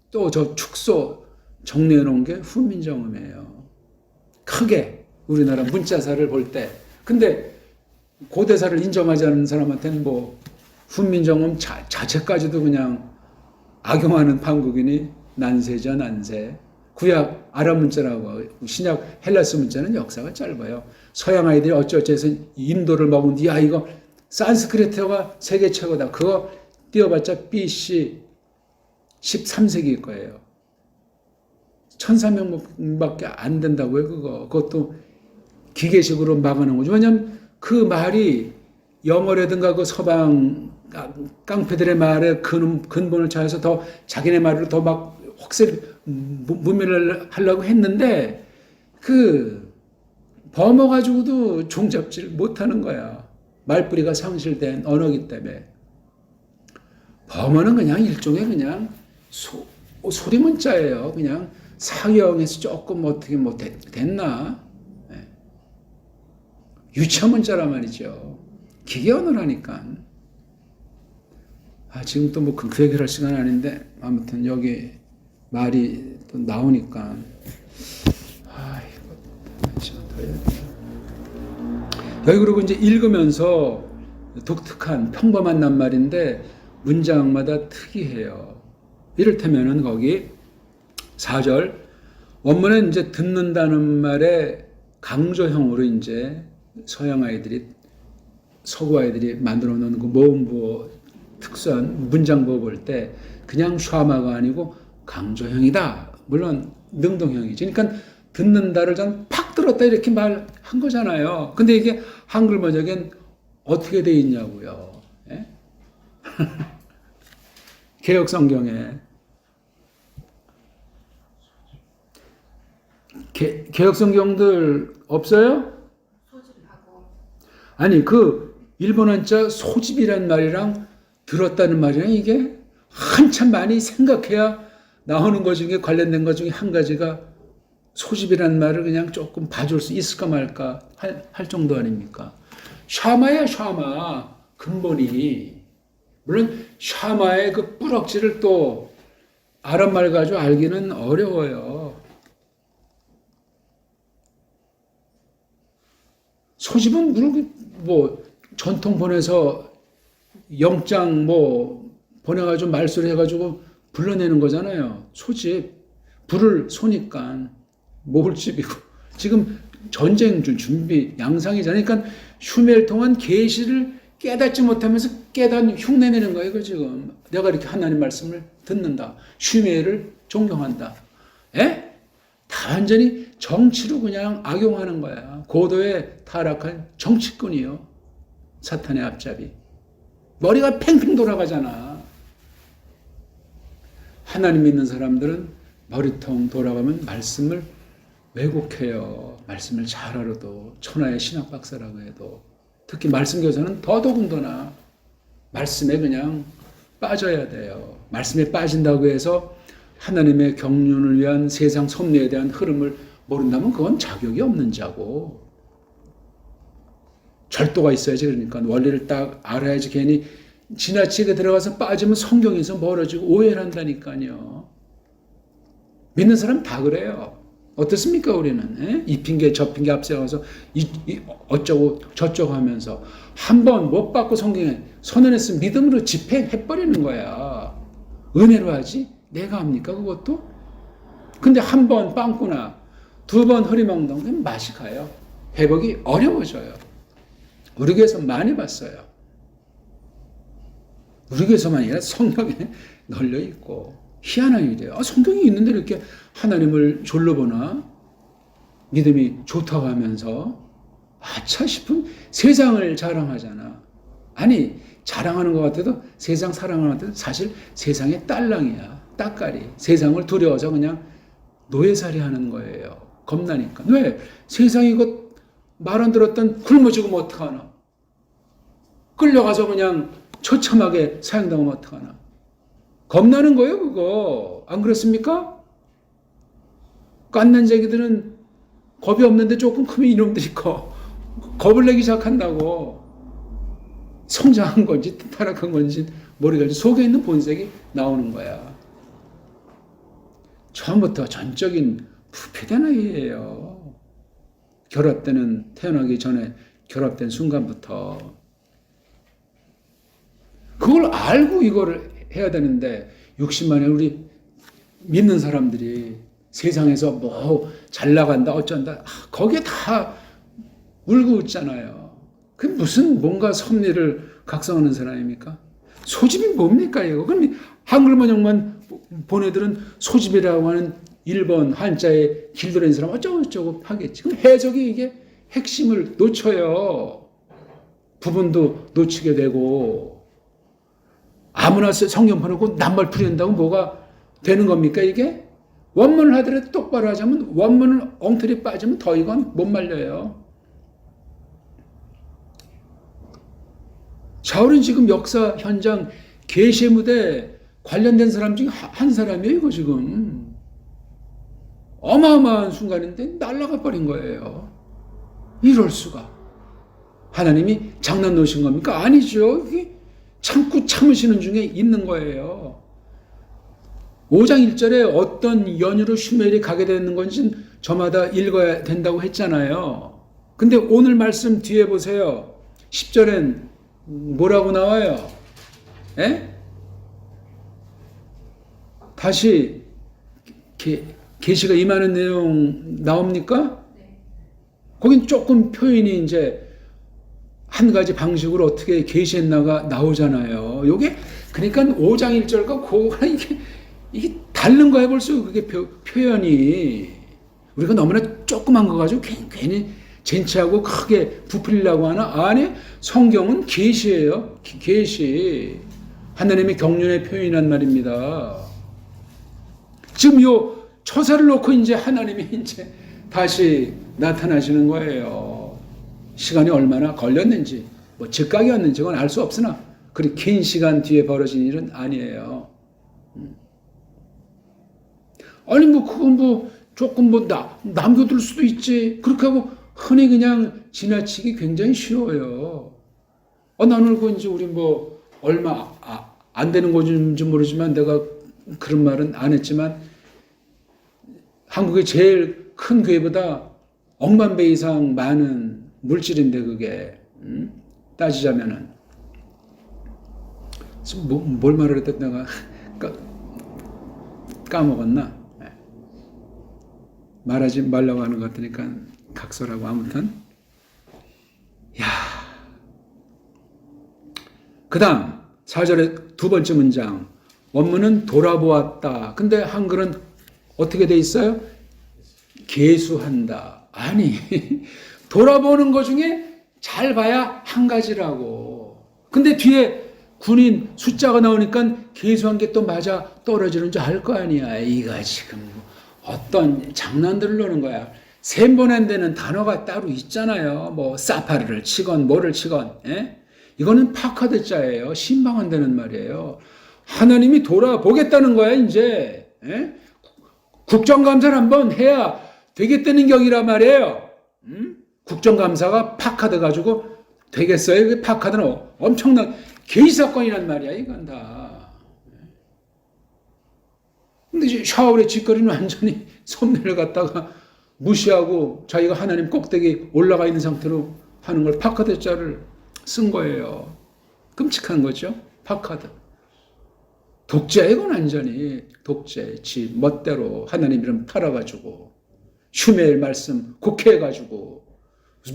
또 저 축소 정리해 놓은 게 훈민정음이에요. 크게 우리나라 문자사를 볼 때. 근데 고대사를 인정하지 않는 사람한테는 뭐 훈민정음 자체까지도 그냥 악용하는 판국이니 난세죠, 난세. 구약 아랍 문자라고 신약 헬라스 문자는 역사가 짧아요. 서양 아이들이 어쩌어쩌해서 인도를 먹은 뒤 야 이거 산스크리트어가 세계 최고다. 그거 띄워봤자 BC 13세기일 거예요. 1300명밖에 안 된다고요, 그거. 그것도 기계식으로 막아놓은 거죠. 왜냐면 그 말이 영어라든가 그 서방 깡패들의 말에 근본을 찾아서 더 자기네 말로 더 막 혹세 문명을 하려고 했는데 그 범어가지고도 종잡지를 못하는 거야. 말뿌리가 상실된 언어기 때문에. 범어는 그냥 일종의 그냥 소리 문자예요. 그냥 사형에서 조금 어떻게 뭐 됐나? 네. 유치한 문자란 말이죠. 기계 언어라니까. 지금 또 뭐 그 얘기를 할 시간 아닌데 아무튼 여기 말이 또 나오니까 여기 그리고 이제 읽으면서 독특한 평범한 낱말인데 문장마다 특이해요. 이를테면은 거기 4절 원문은 이제 듣는다는 말에 강조형으로 이제 서양 아이들이 서구 아이들이 만들어 놓은 그 모음부호 특수한 문장부호 볼 때 그냥 샤마가 아니고 강조형이다. 물론 능동형이지. 그러니까 듣는다를 전 팍 들었다 이렇게 말한 거잖아요. 근데 이게 한글 번역엔 어떻게 돼 있냐고요. 예? 개역 성경에 개역 성경들 없어요? 아니 그 일본 한자 소집이란 말이랑 들었다는 말이랑 이게 한참 많이 생각해야 나오는 것 중에 관련된 것 중에 한 가지가 소집이라는 말을 그냥 조금 봐줄 수 있을까 말까 할 정도 아닙니까? 샤마야 샤마 근본이 물론 샤마의 그 뿌럭지를 또 아랍말 가지고 알기는 어려워요. 소집은 물론 뭐 전통 보내서 영장 뭐 보내가지고 말소리 해가지고 불러내는 거잖아요. 소집 불을 쏘니까 모을집이고 지금 전쟁 준비 양상이잖아요. 그러니까 슈멜 통한 계시를 깨닫지 못하면서 흉내내는 거예요. 이거 지금 내가 이렇게 하나님 말씀을 듣는다. 슈멜을 존경한다. 에? 다 완전히 정치로 그냥 악용하는 거야. 고도의 타락한 정치꾼이요. 사탄의 앞잡이. 머리가 팽팽 돌아가잖아. 하나님 믿는 사람들은 머리통 돌아가면 말씀을 왜곡해요. 말씀을 잘 알아도 천하의 신학 박사라고 해도 특히 말씀 교사는 더더군다나 말씀에 그냥 빠져야 돼요. 말씀에 빠진다고 해서 하나님의 경륜을 위한 세상 섭리에 대한 흐름을 모른다면 그건 자격이 없는 자고 절도가 있어야지. 그러니까 원리를 딱 알아야지. 괜히 지나치게 들어가서 빠지면 성경에서 멀어지고 오해를 한다니까요. 믿는 사람 다 그래요. 어떻습니까 우리는? 이 핑계 저 핑계 앞세워서 어쩌고 저쩌고 하면서 한 번 못 받고 성경에 선언했으면 믿음으로 집행해버리는 거야. 은혜로 하지? 내가 합니까 그것도? 근데 한 번 빵꾸나 두 번 흐리멍덩 그럼 맛이 가요. 회복이 어려워져요. 우리 교회에서 많이 봤어요. 우리 교회에서만 아니라 성경에 널려있고 희한한 일이에요. 성경이 있는데 이렇게 하나님을 졸로 보나? 믿음이 좋다고 하면서 아차 싶은 세상을 자랑하잖아. 아니 자랑하는 것 같아도 세상 사랑하는 것 같아도 사실 세상의 딸랑이야. 따까리. 세상을 두려워서 그냥 노예살이 하는 거예요. 겁나니까. 왜? 세상이 이거 말 안 들었던 굶어 죽으면 어떡하나? 끌려가서 그냥 처참하게 사형당하면 어떡하나? 겁나는 거예요, 그거. 안 그렇습니까? 깐난쟁이들은 겁이 없는데 조금 크면 이놈들이 겁을 내기 시작한다고. 성장한 건지 타락한 건지 모르겠지. 속에 있는 본색이 나오는 거야. 처음부터 전적인 부패된 아이예요. 결합되는 태어나기 전에 결합된 순간부터 그걸 알고 이거를 해야 되는데 60만의 우리 믿는 사람들이 세상에서 뭐 잘 나간다 어쩐다 거기에 다 울고 웃잖아요. 그게 무슨 뭔가 섭리를 각성하는 사람입니까? 소집이 뭡니까 이거? 그럼 한글 번역만 본 애들은 소집이라고 하는 1번 한자에 길들인 사람 어쩌고저쩌고 하겠지. 그럼 해석이 이게 핵심을 놓쳐요. 부분도 놓치게 되고 아무나 성경 보내고 낱말 풀이한다고 뭐가 되는 겁니까 이게? 원문을 하더라도 똑바로 하자면 원문을 엉터리 빠지면 더 이건 못 말려요. 사울은 지금 역사 현장 계시의 무대 관련된 사람 중에 한 사람이에요. 이거 지금 어마어마한 순간인데 날아가 버린 거예요. 이럴 수가. 하나님이 장난 놓으신 겁니까? 아니죠. 이게 참고 참으시는 중에 있는 거예요. 5장 1절에 어떤 연유로 슈멜이 가게 되는 건지 저마다 읽어야 된다고 했잖아요. 근데 오늘 말씀 뒤에 보세요. 10절엔 뭐라고 나와요? 에? 다시 계시가 임하는 내용 나옵니까? 거긴 조금 표현이 이제 한 가지 방식으로 어떻게 계시했나가 나오잖아요. 요게 그러니까 5장 1절과 그거가 이게 다른 거야 벌써 그게 표현이 우리가 너무나 조그만 거 가지고 괜히 젠치하고 크게 부풀리려고 하나? 아니 성경은 계시예요. 계시. 하나님의 경륜의 표현이란 말입니다. 지금 요 처사를 놓고 이제 하나님이 이제 다시 나타나시는 거예요. 시간이 얼마나 걸렸는지, 뭐 즉각이었는지 그건 알 수 없으나 그리 긴 시간 뒤에 벌어진 일은 아니에요. 아니 뭐 그건 뭐 조금 뭐 남겨둘 수도 있지. 그렇게 하고 흔히 그냥 지나치기 굉장히 쉬워요. 나는 그 이제 우리 뭐 얼마 안 되는 건지 모르지만 내가 그런 말은 안 했지만 한국의 제일 큰 교회보다 억만 배 이상 많은 물질인데 그게 따지자면은 뭘 말을 했다 내가 까먹었나? 말하지 말라고 하는 것 같으니까 각설하고 아무튼 그 다음 4절의 두 번째 문장 원문은 돌아보았다. 근데 한글은 어떻게 돼 있어요? 계수한다. 아니 돌아보는 것 중에 잘 봐야 한 가지라고. 근데 뒤에 군인 숫자가 나오니까 계수한 게 또 맞아 떨어지는 줄 알 거 아니야. 이가 지금 어떤 장난들을 노는 거야. 셈본한다는 단어가 따로 있잖아요. 뭐 사파르를 치건 뭐를 치건. 예? 이거는 파카드자예요. 신방한다는 말이에요. 하나님이 돌아보겠다는 거야 이제. 예? 국정감사를 한번 해야 되겠다는 격이란 말이에요. 국정감사가 파카드 가지고 되겠어요? 그 파카드는 엄청난 개의 사건이란 말이야 이건 다. 근데 샤울의 짓거리는 완전히 섭리를 갖다가 무시하고 자기가 하나님 꼭대기 올라가 있는 상태로 하는 걸 파카드 자를 쓴 거예요. 끔찍한 거죠. 파카드. 독재, 이건 완전히 독재, 지 멋대로 하나님 이름 팔아가지고 슈메일 말씀 곡해가지고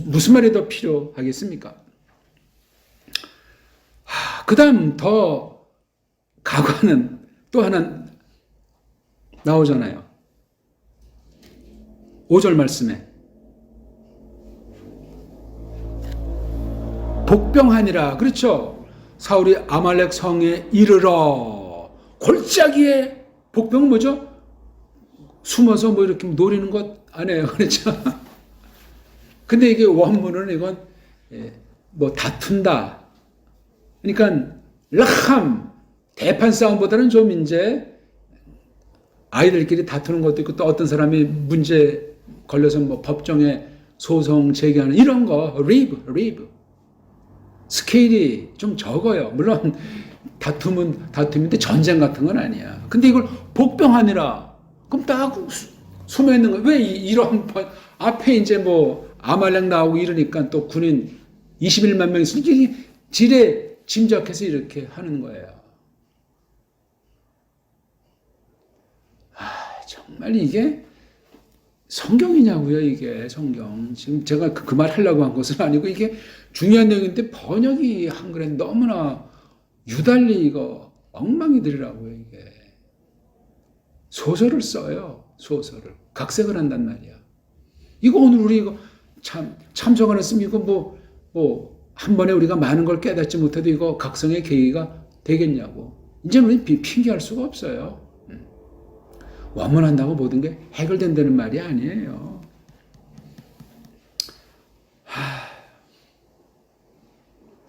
무슨 말이 더 필요하겠습니까? 그 다음 더 가관은 또 하나 나오잖아요. 5절 말씀에 복병하니라. 그렇죠. 사울이 아말렉 성에 이르러 골짜기에 복병은 뭐죠? 숨어서 뭐 이렇게 노리는 것 아니에요. 그렇죠. 근데 이게 원문은 이건 뭐 다툰다. 그러니까 라함 대판 싸움보다는 좀 이제 아이들끼리 다투는 것도 있고 또 어떤 사람이 문제 걸려서 뭐 법정에 소송 제기하는 이런 거 리브 스케일이 좀 적어요. 물론 다툼인데 전쟁 같은 건 아니야. 근데 이걸 복병하니라. 그럼 딱 숨어 있는 거야. 왜 이런 앞에 이제 뭐 아말렉 나오고 이러니까 또 군인 21만 명 있으니까 지레 짐작해서 이렇게 하는 거예요. 정말 이게 성경이냐고요, 이게 성경. 지금 제가 그 말 하려고 한 것은 아니고 이게 중요한 내용인데 번역이 한글에 너무나 유달리 이거 엉망이들이라고요, 이게. 소설을 써요, 소설을. 각색을 한단 말이야. 이거 오늘 우리 이거 참석 안 했으면 이거 한 번에 우리가 많은 걸 깨닫지 못해도 이거 각성의 계기가 되겠냐고. 이제 우리 핑계할 수가 없어요. 원문한다고 모든 게 해결된다는 말이 아니에요.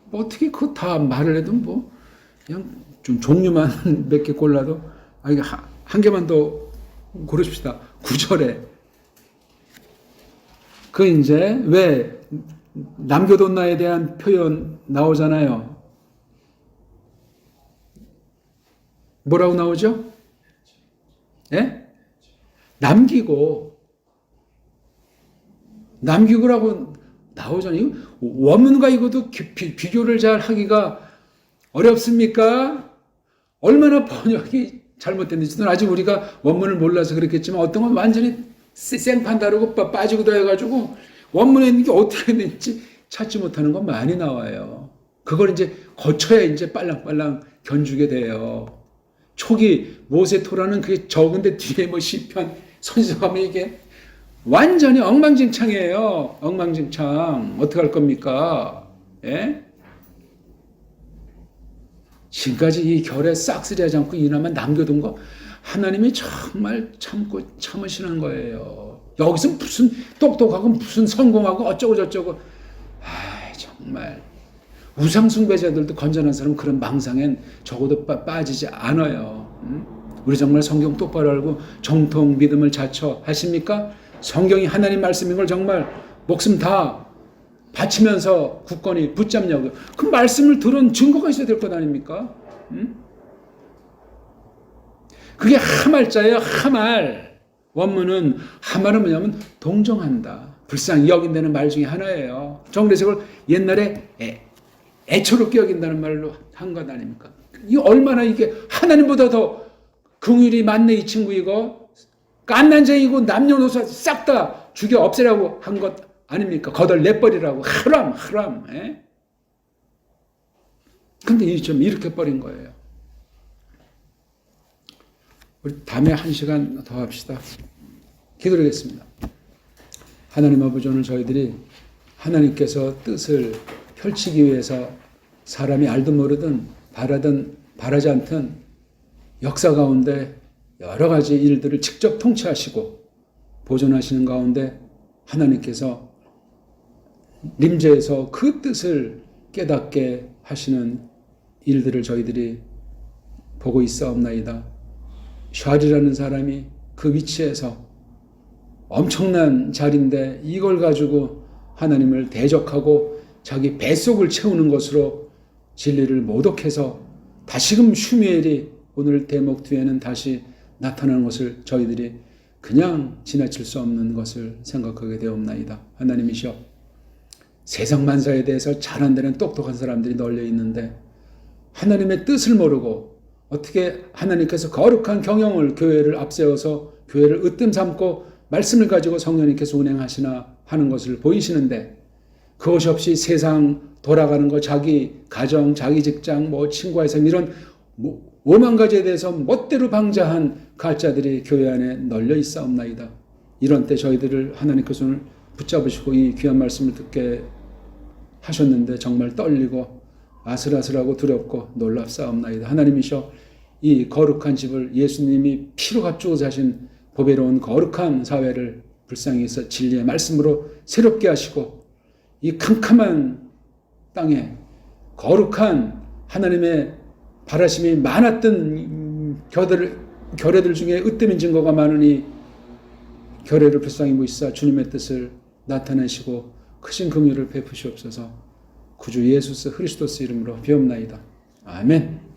뭐 어떻게 그거 다 말을 해도 뭐 그냥 좀 종류만 몇 개 골라도 이게 한 개만 더 고르십시다. 9절에 그 이제 왜 남겨뒀나에 대한 표현 나오잖아요. 뭐라고 나오죠? 예? 남기고라고 나오잖아요. 원문과 이것도 비교를 잘 하기가 어렵습니까? 얼마나 번역이 잘못됐는지는 아직 우리가 원문을 몰라서 그렇겠지만 어떤 건 완전히 생판 다르고 빠지고 해가지고 원문에 있는 게 어떻게 됐는지 찾지 못하는 건 많이 나와요. 그걸 이제 거쳐야 이제 빨랑빨랑 견주게 돼요. 초기 모세 토라는 그게 적은데 뒤에 뭐 시편 선지서가면 이게 완전히 엉망진창이에요. 엉망진창. 어떻게 할 겁니까? 예? 지금까지 이 결에 싹쓸이하지 않고 이나마 남겨둔 거 하나님이 정말 참으시는 거예요. 여기서 무슨 똑똑하고 무슨 성공하고 어쩌고 저쩌고. 정말 우상숭배자들도 건전한 사람은 그런 망상엔 적어도 빠지지 않아요. 우리 정말 성경 똑바로 알고 정통 믿음을 자처하십니까? 성경이 하나님 말씀인 걸 정말 목숨 다 바치면서 굳건히 붙잡냐고요. 그 말씀을 들은 증거가 있어야 될 것 아닙니까? 그게 하말자예요. 하말. 원문은 하말은 뭐냐면 동정한다. 불쌍히 여긴다는 말 중에 하나예요. 정대석을 옛날에 애처롭게 여긴다는 말로 한 것 아닙니까? 이 얼마나 이게 하나님보다 더 긍휼이 많네 이 친구 이거. 깐난쟁이고 남녀노소 싹 다 죽여 없애라고 한 것 아닙니까? 거덜 내버리라고. 하람. 예? 근데 이 좀 이렇게 버린 거예요. 우리 다음에 1시간 더 합시다. 기도하겠습니다. 하나님 아버지, 오늘 저희들이 하나님께서 뜻을 펼치기 위해서 사람이 알든 모르든 바라든 바라지 않든 역사 가운데 여러 가지 일들을 직접 통치하시고 보존하시는 가운데 하나님께서 림제에서 그 뜻을 깨닫게 하시는 일들을 저희들이 보고 있사옵나이다. 샤리라는 사람이 그 위치에서 엄청난 자리인데 이걸 가지고 하나님을 대적하고 자기 뱃속을 채우는 것으로 진리를 모독해서 다시금 슈미엘이 오늘 대목 뒤에는 다시 나타나는 것을 저희들이 그냥 지나칠 수 없는 것을 생각하게 되옵나이다. 하나님이시여, 세상 만사에 대해서 잘 안 되는 똑똑한 사람들이 널려 있는데 하나님의 뜻을 모르고 어떻게 하나님께서 거룩한 경영을 교회를 앞세워서 교회를 으뜸 삼고 말씀을 가지고 성령님께서 운행하시나 하는 것을 보이시는데 그것이 없이 세상 돌아가는 것, 자기 가정, 자기 직장, 친구와의 삶 이런 5만 가지에 대해서 멋대로 방자한 가짜들이 교회 안에 널려 있사옵나이다. 이런 때 저희들을 하나님께서 오늘 붙잡으시고 이 귀한 말씀을 듣게 하셨는데 정말 떨리고 아슬아슬하고 두렵고 놀랍사옵나이다. 하나님이셔 이 거룩한 집을 예수님이 피로 값주고 사신 보배로운 거룩한 사회를 불쌍히 해서 진리의 말씀으로 새롭게 하시고 이 캄캄한 땅에 거룩한 하나님의 바라심이 많았던 결례들 중에 으뜸인 증거가 많은 이 결례를 불쌍히 모시사 주님의 뜻을 나타내시고 크신 긍휼을 베푸시옵소서. 구주 예수 그리스도스 이름으로 비옵나이다. 아멘.